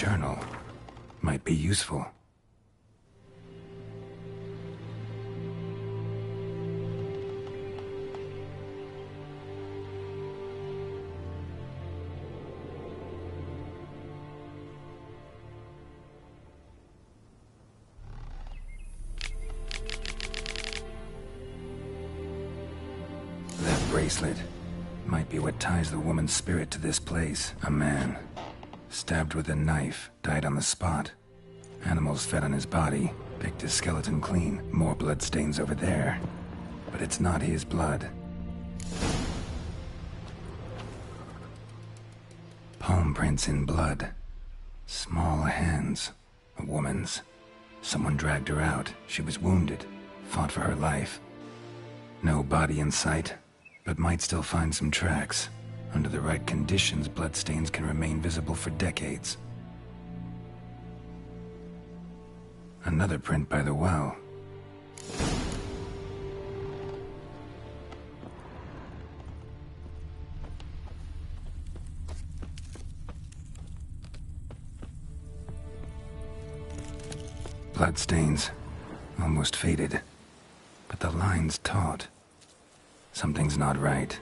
journal might be useful. That bracelet might be what ties the woman's spirit to this place. A man, stabbed with a knife, died on the spot. Animals fed on his body, picked his skeleton clean. More bloodstains over there. But it's not his blood. Palm prints in blood. Small hands. A woman's. Someone dragged her out. She was wounded. Fought for her life. No body in sight, but might still find some tracks. Under the right conditions, bloodstains can remain visible for decades. Another print by the well. Bloodstains, almost faded, but the line's taut. Something's not right.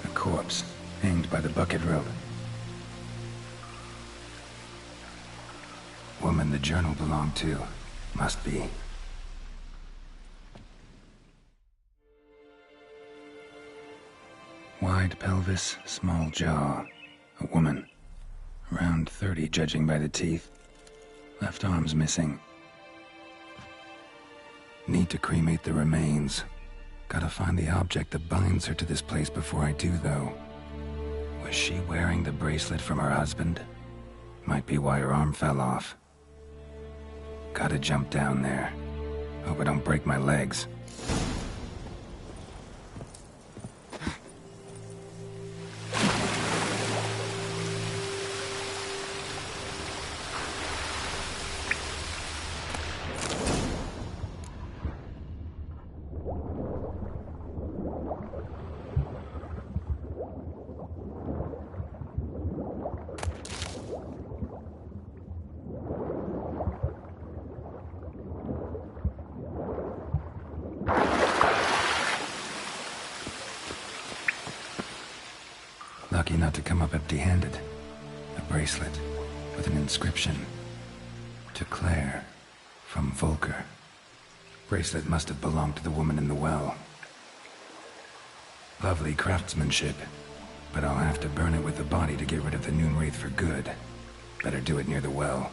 A corpse, hanged by the bucket rope. Woman the journal belonged to. Must be. Wide pelvis, small jaw. A woman. Around 30, judging by the teeth. Left arm's missing. Need to cremate the remains. Gotta find the object that binds her to this place before I do, though. Was she wearing the bracelet from her husband? Might be why her arm fell off. Gotta jump down there. Hope I don't break my legs. Lucky not to come up empty-handed. A bracelet with an inscription. To Claire, from Volker. Bracelet must have belonged to the woman in the well. Lovely craftsmanship, but I'll have to burn it with the body to get rid of the Noon Wraith for good. Better do it near the well.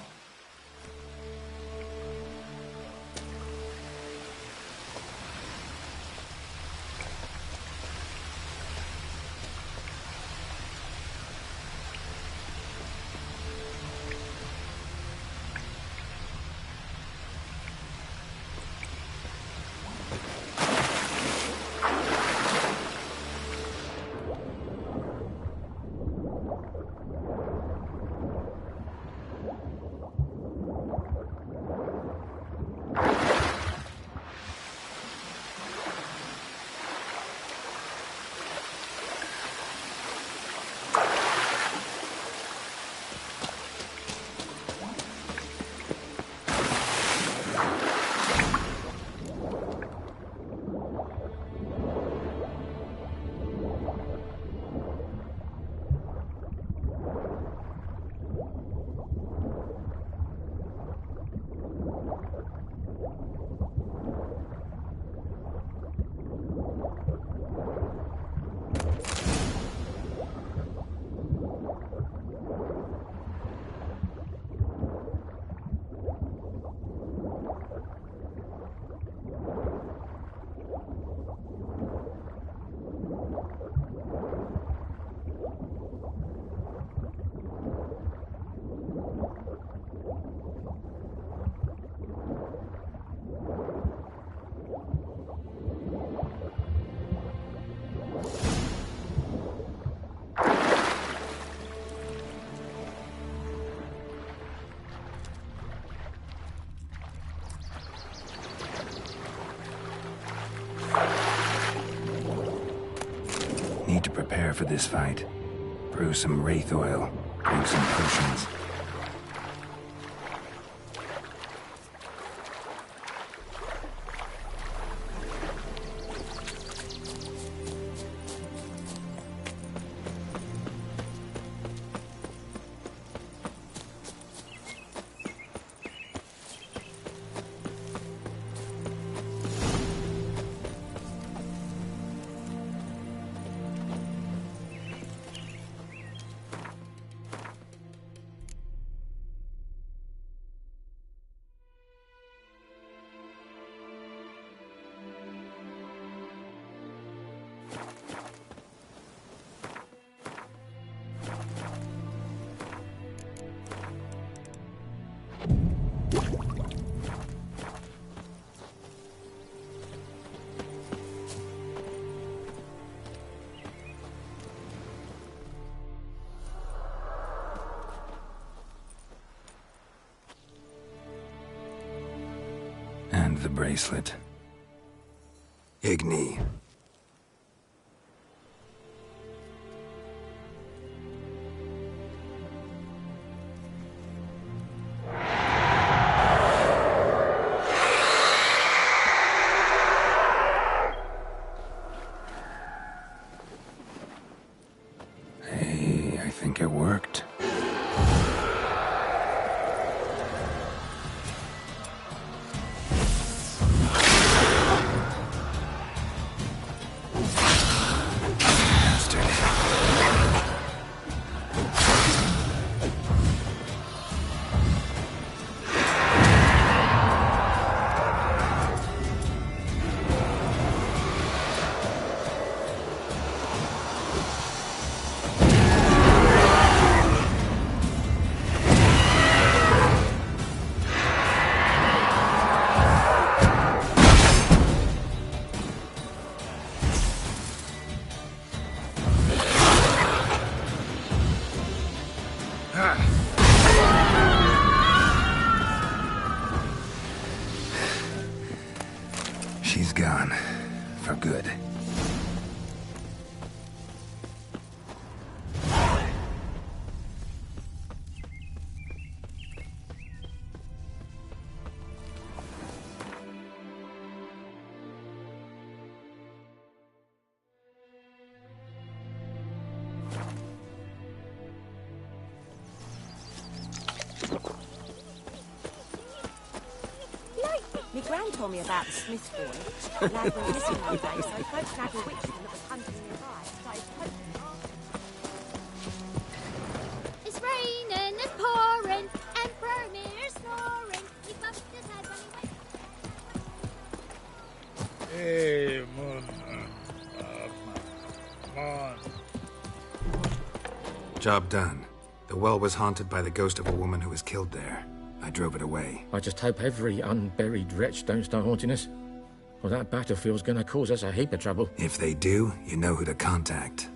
Need to prepare for this fight. Brew some wraith oil. Drink some potions. And the bracelet. Igni. Hey, I think it worked. She's gone. For good. My gran told me about the Smith boy. Lad went missing one day, so folk snagged a witchman that was hunting nearby. Started poking after. It's raining, it's pouring, and Vermeer's snoring. He bumped his head when he went. Hey, Moon. Come on. Job done. The well was haunted by the ghost of a woman who was killed there. I drove it away. I just hope every unburied wretch don't start haunting us. Well, that battlefield's gonna cause us a heap of trouble. If they do, you know who to contact.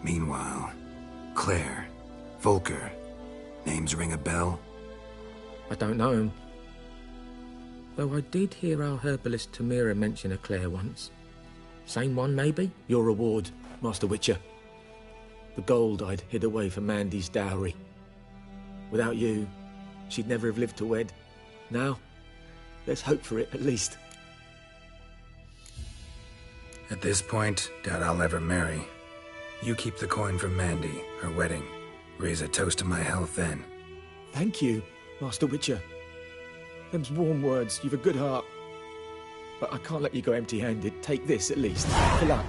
Meanwhile, Claire, Volker, names ring a bell? I don't know him. Though I did hear our herbalist Tamira mention a Claire once. Same one, maybe? Your reward, Master Witcher. The gold I'd hid away for Mandy's dowry. Without you, she'd never have lived to wed. Now, let's hope for it, at least. At this point, doubt I'll ever marry. You keep the coin from Mandy, her wedding. Raise a toast to my health then. Thank you, Master Witcher. Them's warm words. You've a good heart. But I can't let you go empty-handed. Take this, at least. For luck.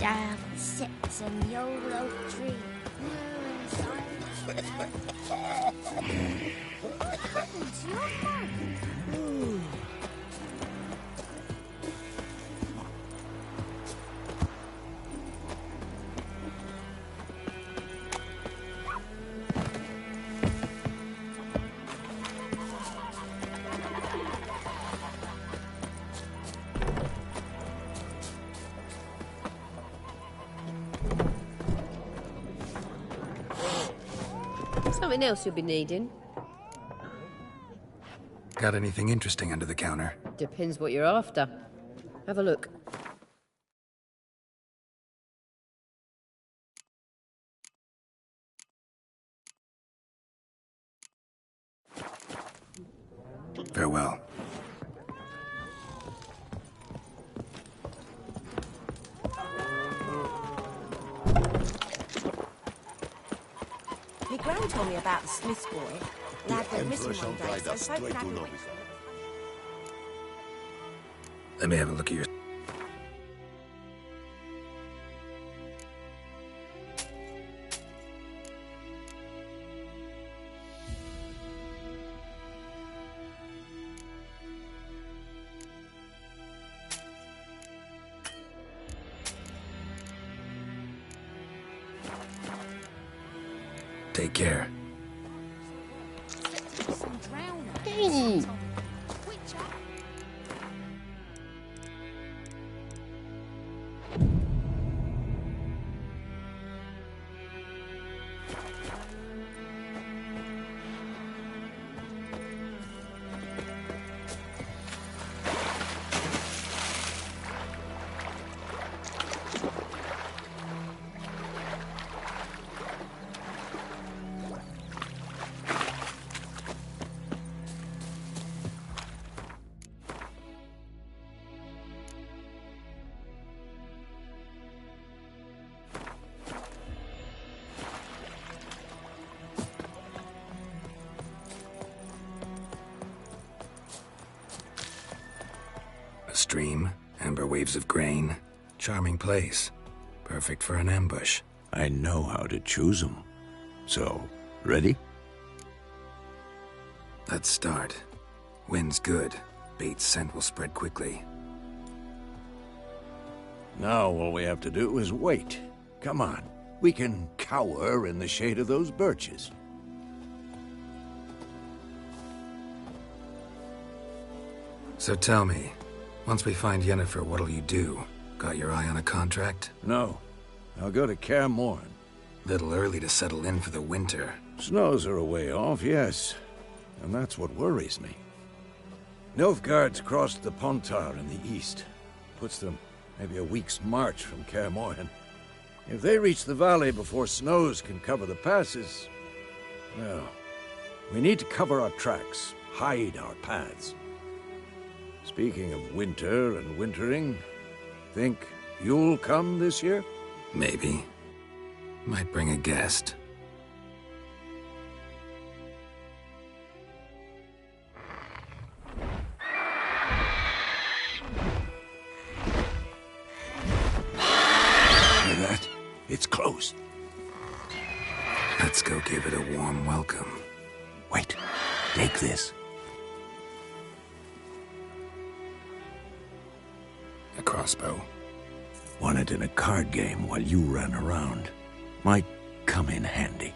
Down sits in the old oak tree. What happened to your friend? something else you'll be needing? Got anything interesting under the counter? Depends what you're after. Have a look. Farewell. My gran told me about the Smith's boy. Lad went missing Emperor shall one day, guide so us folk straight can to have a Novi wit. Sad. Let me have a look at your... Take care. Some drowner. Witcher. A stream, amber waves of grain. Charming place. Perfect for an ambush. I know how to choose them. So, ready? Let's start. Wind's good. Bait's scent will spread quickly. Now all we have to do is wait. Come on. We can cower in the shade of those birches. So tell me, once we find Yennefer, what'll you do? Got your eye on a contract? No. I'll go to Kaer Morhen. Little early to settle in for the winter. Snows are a way off, yes. And that's what worries me. Nilfgaard's crossed the Pontar in the east. Puts them maybe a week's march from Kaer Morhen. If they reach the valley before snows can cover the passes... well, we need to cover our tracks, hide our paths. Speaking of winter and wintering, think you'll come this year? Maybe. Might bring a guest. Hear that? It's close. Let's go give it a warm welcome. Wait. Take this. A crossbow. Won it in a card game while you ran around. Might come in handy.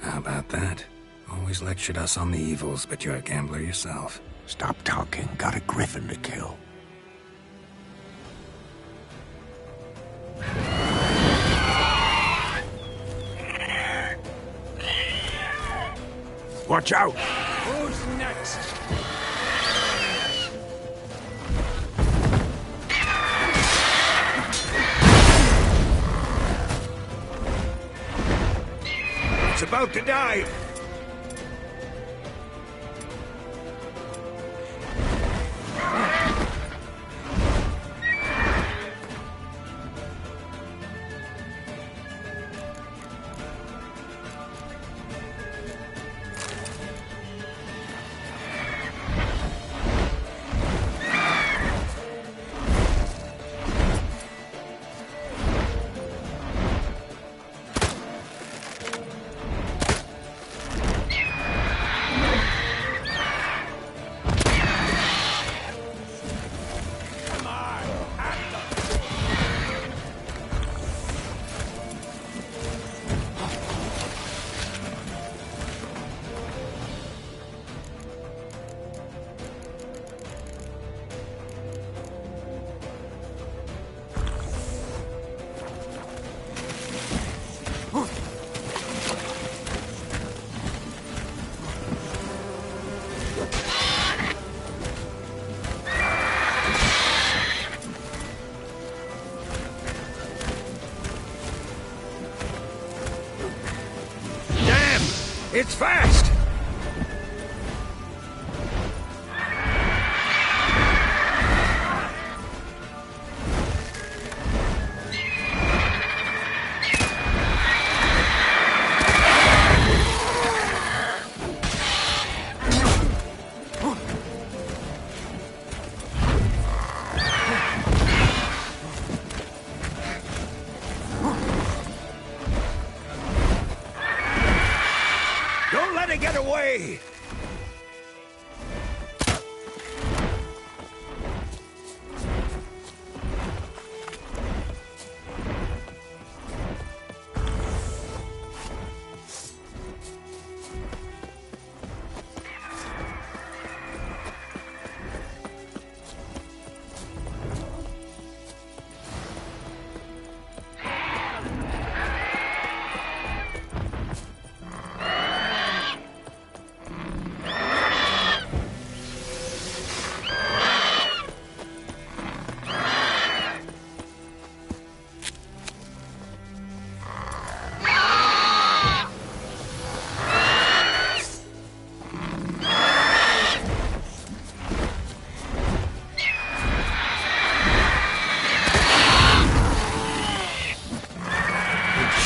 How about that? Always lectured us on the evils, but you're a gambler yourself. Stop talking. Got a griffin to kill. Watch out! Who's next? It's about to dive! It's fast! Don't let it get away!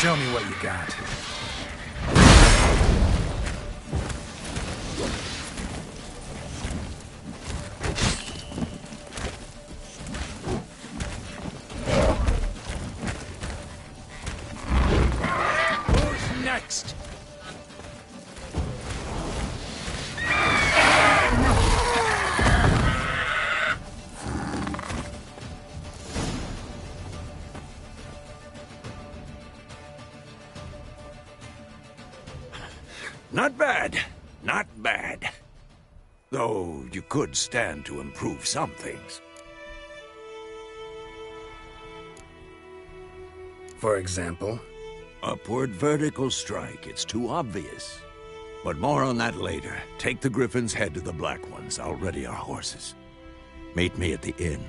Show me what you got. Who's next? Not bad. Not bad. Though you could stand to improve some things. For example? Upward vertical strike. It's too obvious. But more on that later. Take the Griffin's head to the Black Ones. I'll ready our horses. Meet me at the inn.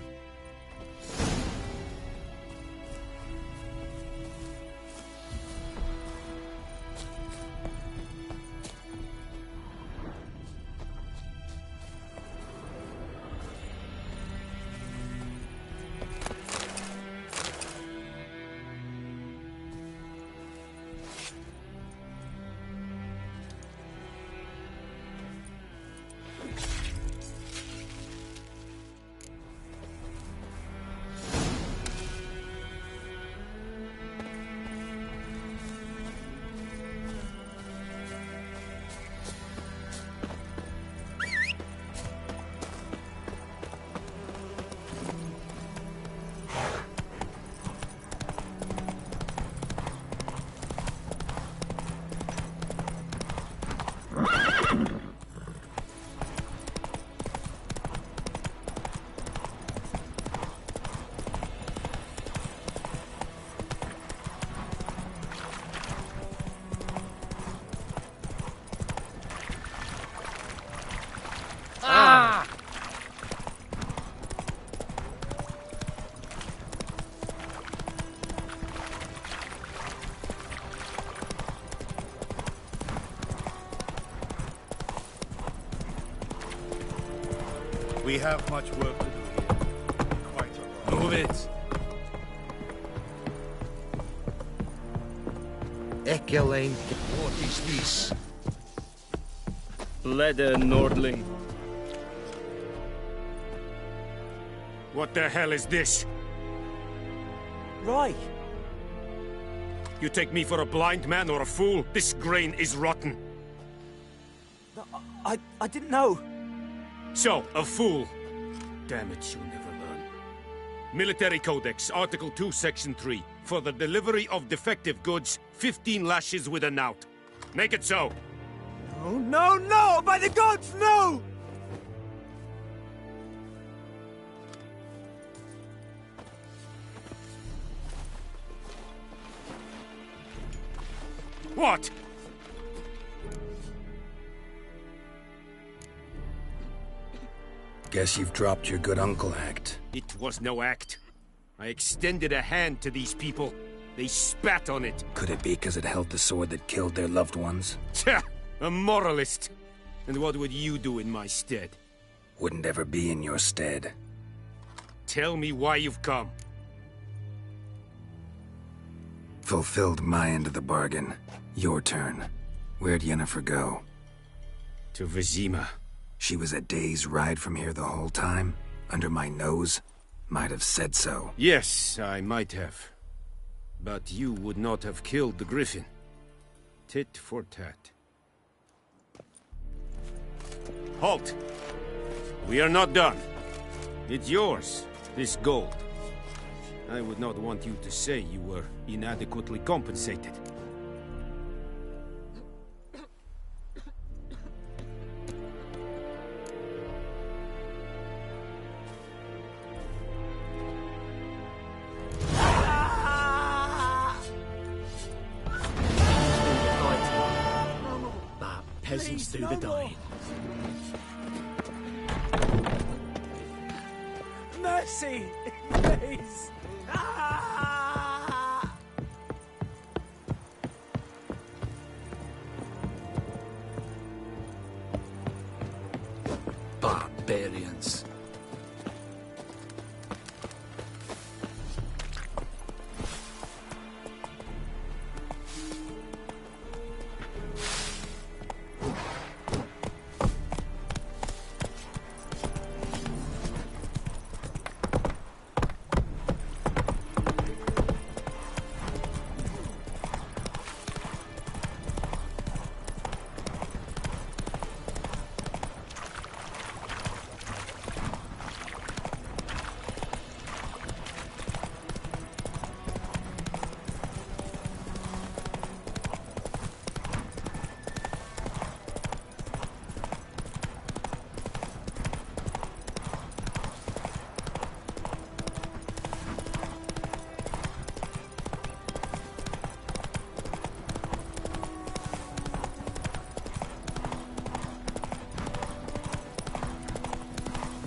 We have much work to do here. Quite a lot. Move it! Ekelain. What is this? Blade Nordling. What the hell is this? Right. You take me for a blind man or a fool? This grain is rotten. I didn't know. So, a fool. Damn it, you never learn. Military Codex, Article 2, Section 3. For the delivery of defective goods, 15 lashes with a knout. Make it so. Oh, no, no! By the gods, no! What? Guess you've dropped your good uncle act. It was no act. I extended a hand to these people. They spat on it. Could it be because it held the sword that killed their loved ones? Tch! A moralist. And what would you do in my stead? Wouldn't ever be in your stead. Tell me why you've come. Fulfilled my end of the bargain. Your turn. Where'd Yennefer go? To Vizima. She was a day's ride from here the whole time? Under my nose? Might have said so. Yes, I might have. But you would not have killed the griffin. Tit for tat. Halt! We are not done. It's yours, this gold. I would not want you to say you were inadequately compensated. Peasants do the dying. Mercy! Please! Barbarians.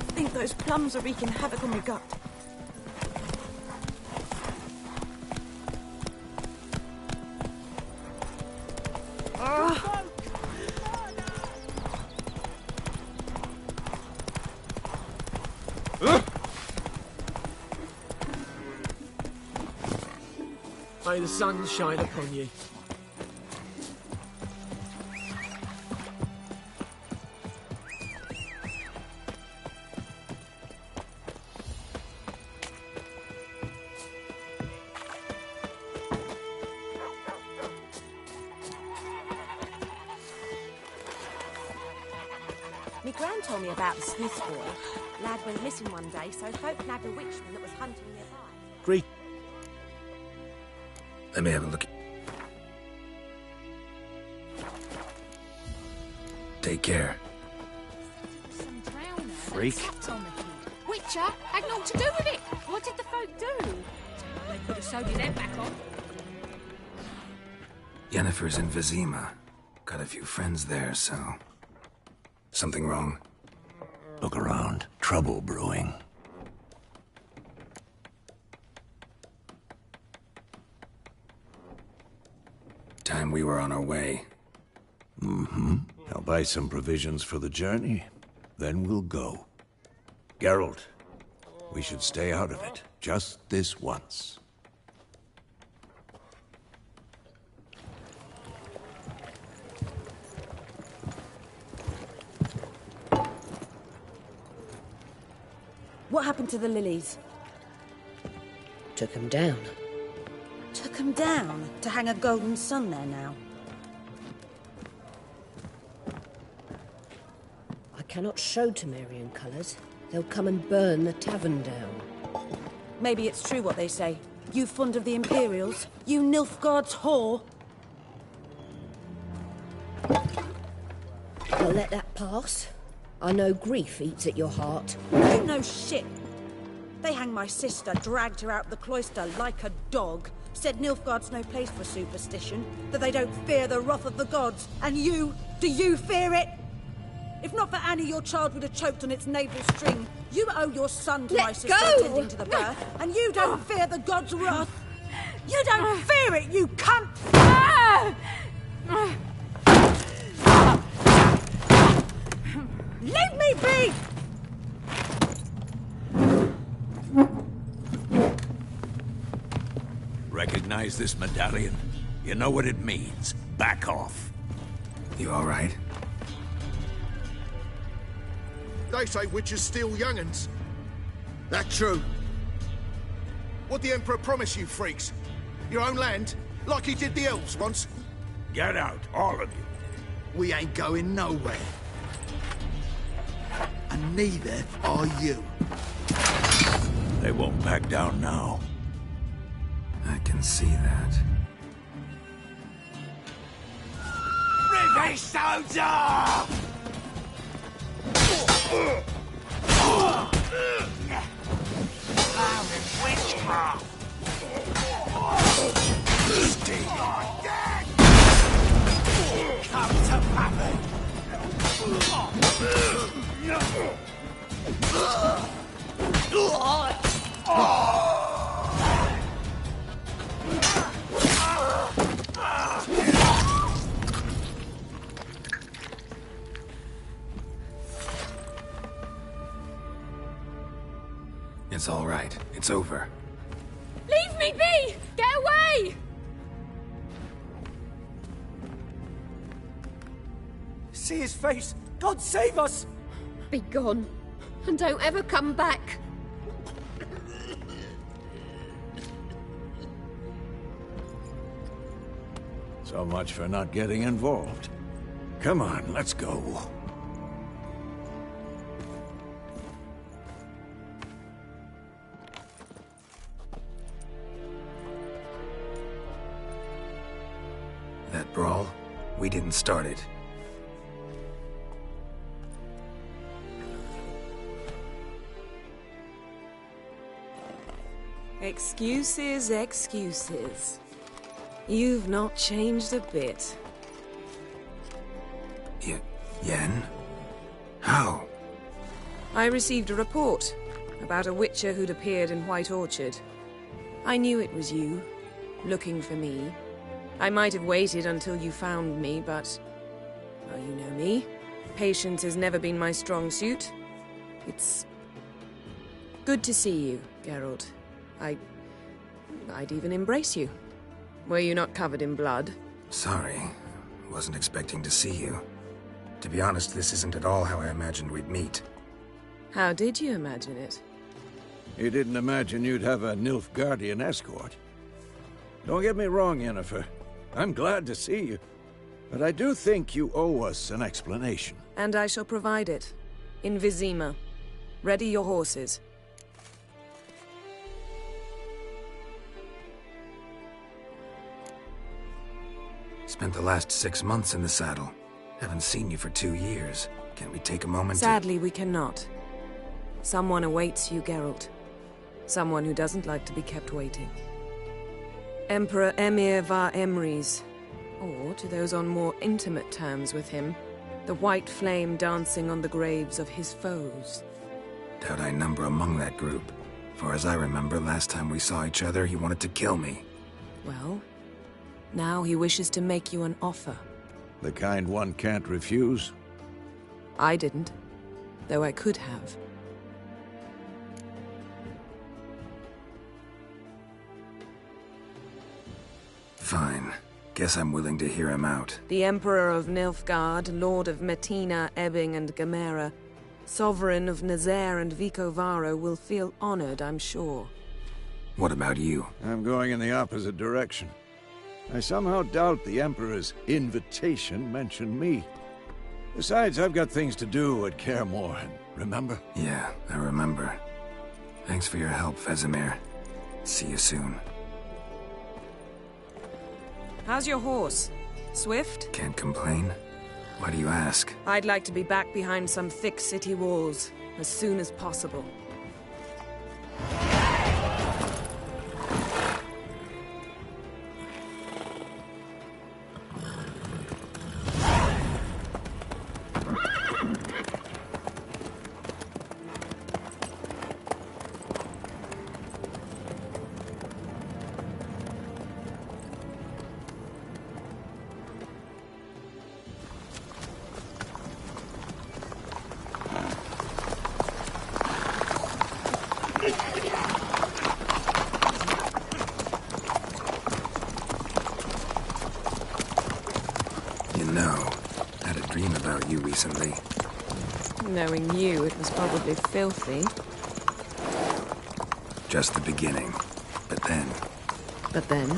I think those plums are wreaking havoc on my gut. May the sun shine upon you. Me gran told me about the Smith's boy. Lad went missing one day, so folk nabbed a witchman that was hunting nearby. Great. Let me have a look. Take care. Some drowner Freak. that sat on the kid. Witcher had naught to do with it. What did the folk do? They could have sewed his head back on. Yennefer's in Vizima. Got a few friends there, so... Something wrong? Look around. Trouble brewing. Time we were on our way. Mm-hmm. I'll buy some provisions for the journey. Then we'll go. Geralt, we should stay out of it. Just this once. What happened to the lilies? Took 'em down. Took 'em down to hang a golden sun there now. I cannot show Temerian colours. They'll come and burn the tavern down. Maybe it's true what they say. You fond of the Imperials? You Nilfgaard's whore? I'll let that pass. I know grief eats at your heart. You know shit. They hanged my sister, dragged her out the cloister like a dog. Said Nilfgaard's no place for superstition, that they don't fear the wrath of the gods. And you, do you fear it? If not for Annie, your child would have choked on its navel string. You owe your son to my sister attending to the birth, and you don't fear the gods' wrath. You don't fear it, you cunt! Leave me be! Recognize this medallion? You know what it means. Back off. You all right? They say witches steal young'uns. That true? What the Emperor promise you, freaks? Your own land? Like he did the elves once? Get out, all of you. We ain't going nowhere. And neither are you. They won't back down now. I can see that. Revenge soldier! Witchcraft! Stay on dead! Come to Pappy! It's all right. It's over. Leave me be! Get away! See his face! God save us! Be gone, and don't ever come back. So much for not getting involved. Come on, let's go. That brawl, we didn't start it. Excuses, excuses. You've not changed a bit. Yen? How? I received a report about a witcher who'd appeared in White Orchard. I knew it was you, looking for me. I might have waited until you found me, but... well, you know me. Patience has never been my strong suit. It's... good to see you, Geralt. I'd even embrace you. Were you not covered in blood? Sorry. Wasn't expecting to see you. To be honest, this isn't at all how I imagined we'd meet. How did you imagine it? You didn't imagine you'd have a Nilfgaardian escort. Don't get me wrong, Yennefer. I'm glad to see you. But I do think you owe us an explanation. And I shall provide it. In Vizima. Ready your horses. Spent the last 6 months in the saddle. Haven't seen you for 2 years. Can we take a moment Sadly, we cannot. Someone awaits you, Geralt. Someone who doesn't like to be kept waiting. Emperor Emir var Emrys. Or, to those on more intimate terms with him, the white flame dancing on the graves of his foes. Doubt I number among that group. Far as I remember, last time we saw each other, he wanted to kill me. Well, now he wishes to make you an offer. The kind one can't refuse? I didn't, though I could have. Fine. Guess I'm willing to hear him out. The Emperor of Nilfgaard, Lord of Metina, Ebbing and Gamera, Sovereign of Nazaire and Vicovaro will feel honored, I'm sure. What about you? I'm going in the opposite direction. I somehow doubt the Emperor's invitation mentioned me. Besides, I've got things to do at Kaer Morhen, remember? Yeah, I remember. Thanks for your help, Vesemir. See you soon. How's your horse? Swift? Can't complain. Why do you ask? I'd like to be back behind some thick city walls, as soon as possible. No. Had a dream about you recently. Knowing you, it was probably filthy. Just the beginning. But then... But then...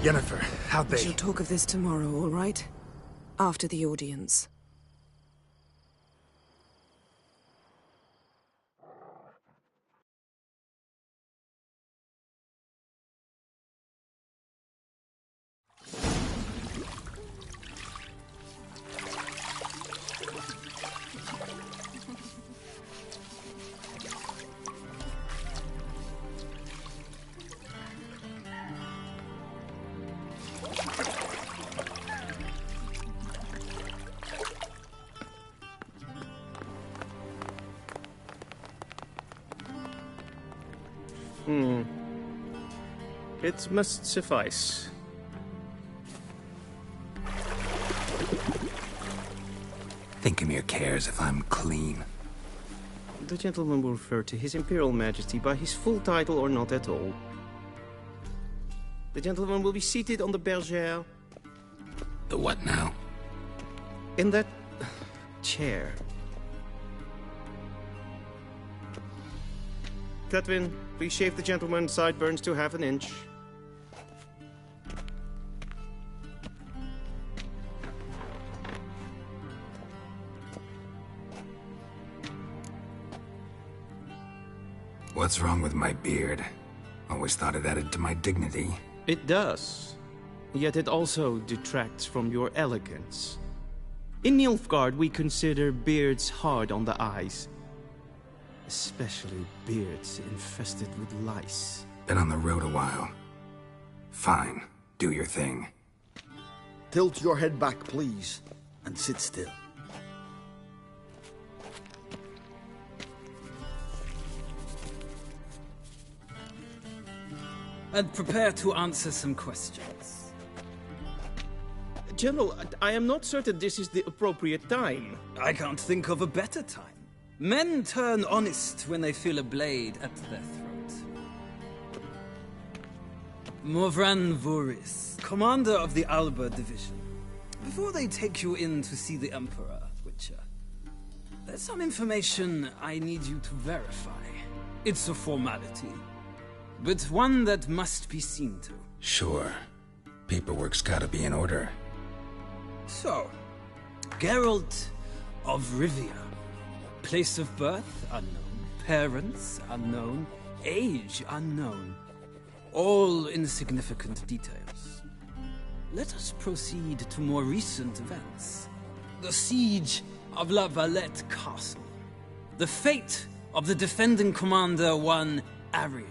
Yennefer, how'd they... We shall talk of this tomorrow, all right? After the audience. It must suffice. Thinkamere cares if I'm clean. The gentleman will refer to His Imperial Majesty by his full title or not at all. The gentleman will be seated on the bergère. The what now? In that... chair. Cletwin, please shave the gentleman's sideburns to half an inch. What's wrong with my beard? Always thought it added to my dignity. It does. Yet it also detracts from your elegance. In Nilfgaard, we consider beards hard on the eyes. Especially beards infested with lice. Been on the road a while. Fine. Do your thing. Tilt your head back, please, and sit still. And prepare to answer some questions. General, I am not certain this is the appropriate time. I can't think of a better time. Men turn honest when they feel a blade at their throat. Morvran Voris, commander of the Alba Division. Before they take you in to see the Emperor, Witcher, there's some information I need you to verify. It's a formality, but one that must be seen to. Sure. Paperwork's gotta be in order. So, Geralt of Rivia. Place of birth unknown, parents unknown, age unknown. All insignificant details. Let us proceed to more recent events. The siege of La Valette Castle. The fate of the defending commander, one Arian.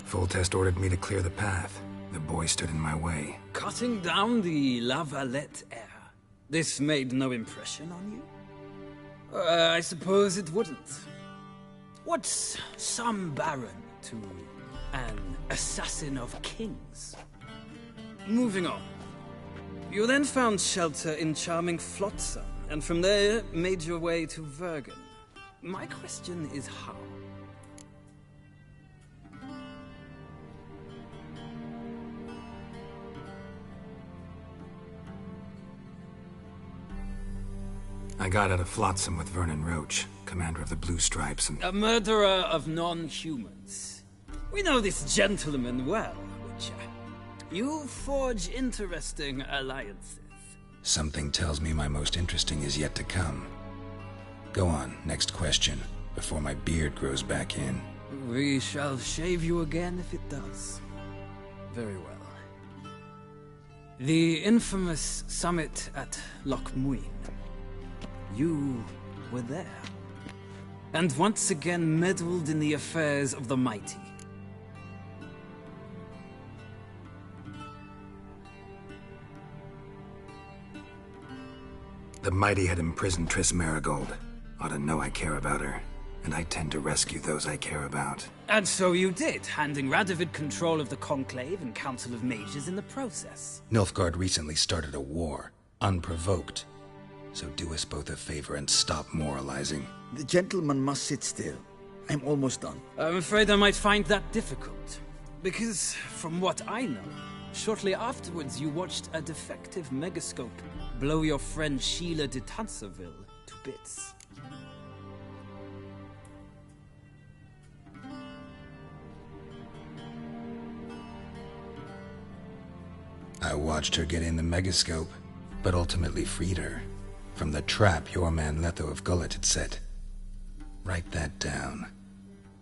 Foltest ordered me to clear the path. The boy stood in my way. Cutting down the La Valette heir. This made no impression on you? I suppose it wouldn't. What's some baron to an assassin of kings? Moving on. You then found shelter in charming Flotsam, and from there made your way to Vergen. My question is how? I got out of Flotsam with Vernon Roach, commander of the Blue Stripes, and... A murderer of non-humans. We know this gentleman well, Witcher. You forge interesting alliances. Something tells me my most interesting is yet to come. Go on, next question, before my beard grows back in. We shall shave you again if it does. Very well. The infamous summit at Loch Muin. You were there. And once again meddled in the affairs of the mighty. The mighty had imprisoned Triss Marigold. Ought to know I care about her. And I tend to rescue those I care about. And so you did, handing Radovid control of the Conclave and Council of Mages in the process. Nilfgaard recently started a war, unprovoked. So do us both a favor and stop moralizing. The gentleman must sit still. I'm almost done. I'm afraid I might find that difficult. Because, from what I know, shortly afterwards you watched a defective megascope blow your friend Sheila de Tanserville to bits. I watched her get in the megascope, but ultimately freed her from the trap your man Letho of Gullet had set. Write that down.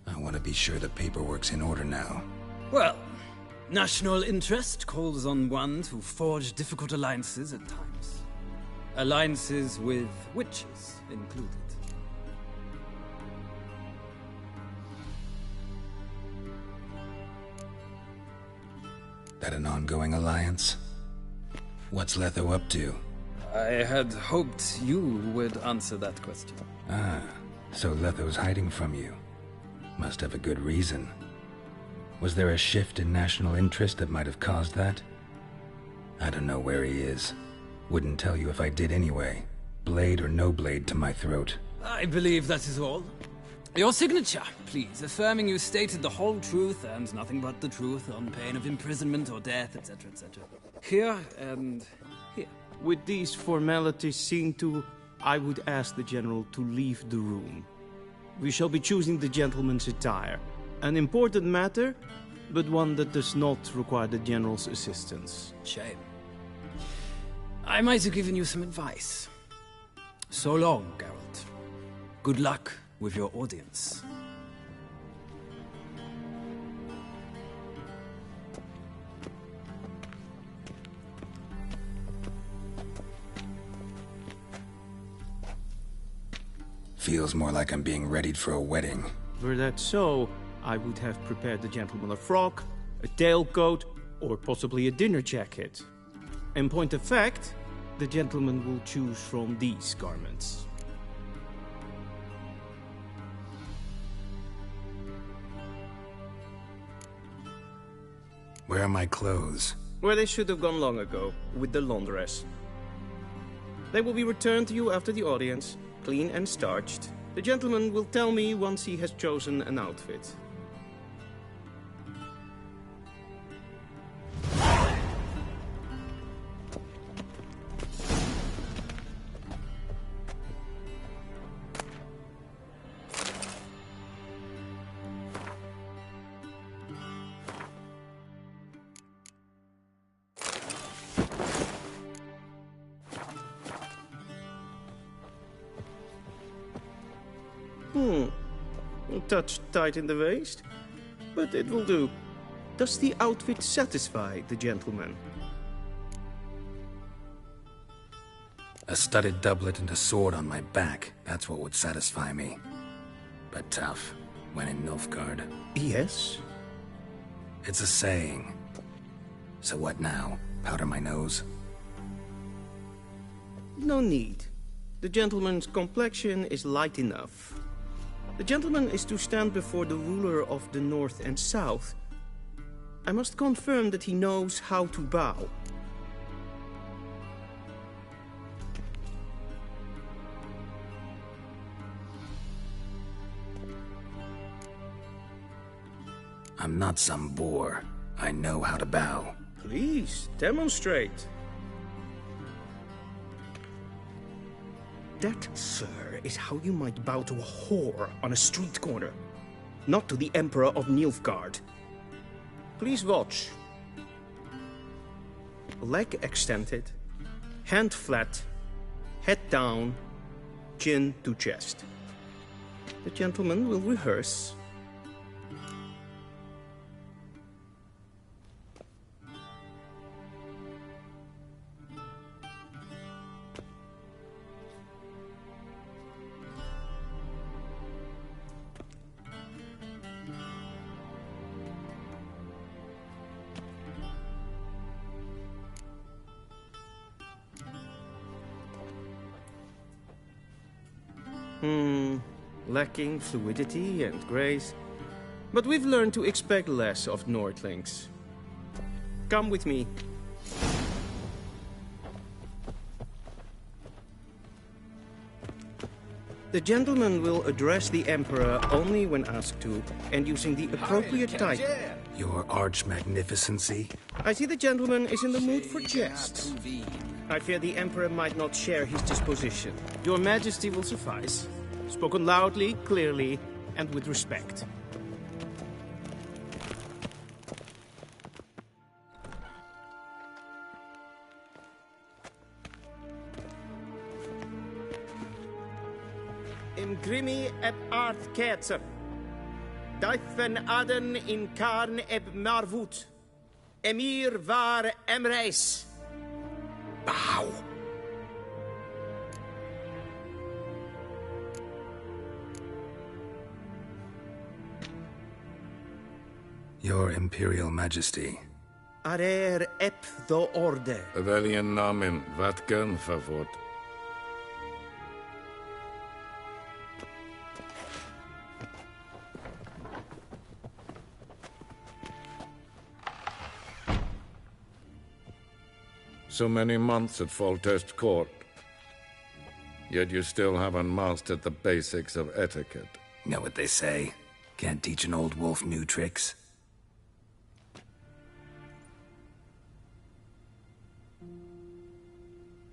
I want to be sure the paperwork's in order now. Well, national interest calls on one to forge difficult alliances at times. Alliances with witches included. That an ongoing alliance? What's Letho up to? I had hoped you would answer that question. Ah, so Letho's hiding from you. Must have a good reason. Was there a shift in national interest that might have caused that? I don't know where he is. Wouldn't tell you if I did anyway. Blade or no blade to my throat. I believe that is all. Your signature, please, affirming you stated the whole truth and nothing but the truth on pain of imprisonment or death, etc., etc. Here and here. With these formalities seen to, I would ask the General to leave the room. We shall be choosing the gentleman's attire. An important matter, but one that does not require the General's assistance. Shame. I might have given you some advice. So long, Geralt. Good luck with your audience. Feels more like I'm being readied for a wedding. Were that so, I would have prepared the gentleman a frock, a tailcoat, or possibly a dinner jacket. In point of fact, the gentleman will choose from these garments. Where are my clothes? Where they should have gone long ago, with the laundress. They will be returned to you after the audience, clean and starched. The gentleman will tell me once he has chosen an outfit. A touch tight in the waist, but it will do. Does the outfit satisfy the gentleman? A studded doublet and a sword on my back, that's what would satisfy me. But tough, when in Nilfgaard. Yes? It's a saying. So what now? Powder my nose? No need. The gentleman's complexion is light enough. The gentleman is to stand before the ruler of the North and South. I must confirm that he knows how to bow. I'm not some boor. I know how to bow. Please, demonstrate. That, sir, is how you might bow to a whore on a street corner, not to the Emperor of Nilfgaard. Please watch. Leg extended, hand flat, head down, chin to chest. The gentleman will rehearse. Lacking fluidity and grace. But we've learned to expect less of Nordlings. Come with me. The gentleman will address the Emperor only when asked to, and using the appropriate type. Your arch-magnificency? I see the gentleman is in the mood for jest. I fear the Emperor might not share his disposition. Your Majesty will suffice. Spoken loudly, clearly, and with respect. Imgrimi eb art ketzer. Daifen aden in karn eb marvut. Emir var emreis. Bow. Your Imperial Majesty. Arer ep do orde. Welchen Namen? Wat gern favort? So many months at Foltest Court. Yet you still haven't mastered the basics of etiquette. Know what they say? Can't teach an old wolf new tricks.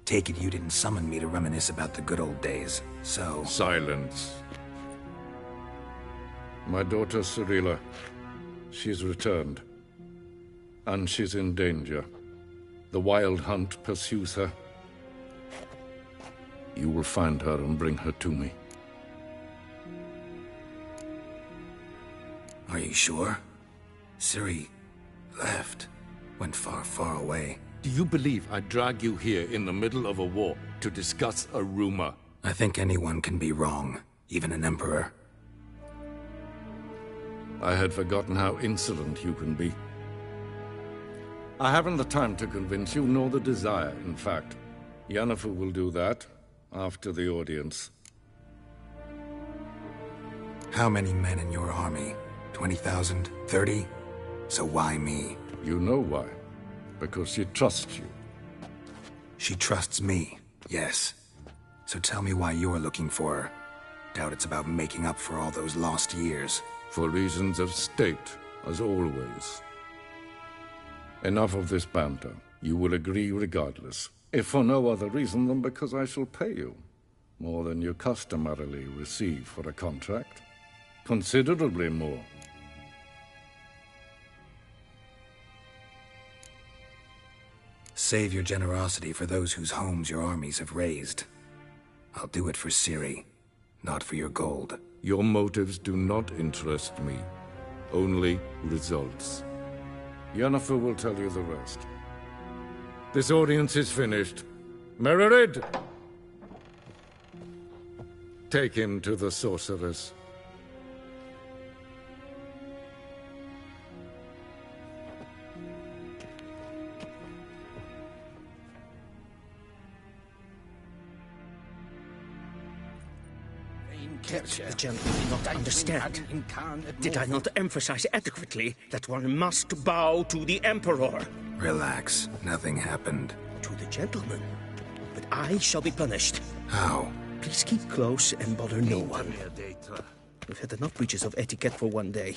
Take it you didn't summon me to reminisce about the good old days, so... Silence. My daughter Cyrilla, she's returned. And she's in danger. The Wild Hunt pursues her. You will find her and bring her to me. Are you sure? Ciri left. Went far, far away. Do you believe I'd drag you here in the middle of a war to discuss a rumor? I think anyone can be wrong, even an emperor. I had forgotten how insolent you can be. I haven't the time to convince you, nor the desire, in fact. Yennefer will do that after the audience. How many men in your army? 20,000? 30? So why me? You know why. Because she trusts you. She trusts me, yes. So tell me why you're looking for her. Doubt it's about making up for all those lost years. For reasons of state, as always. Enough of this banter. You will agree regardless. If for no other reason than because I shall pay you. More than you customarily receive for a contract. Considerably more. Save your generosity for those whose homes your armies have razed. I'll do it for Ciri, not for your gold. Your motives do not interest me. Only results. Yennefer will tell you the rest. This audience is finished. Mererid! Take him to the sorceress. The gentleman did not understand. Did I not emphasize adequately that one must bow to the Emperor? Relax. Nothing happened. To the gentleman. But I shall be punished. How? Please keep close and bother no one. We've had enough breaches of etiquette for one day.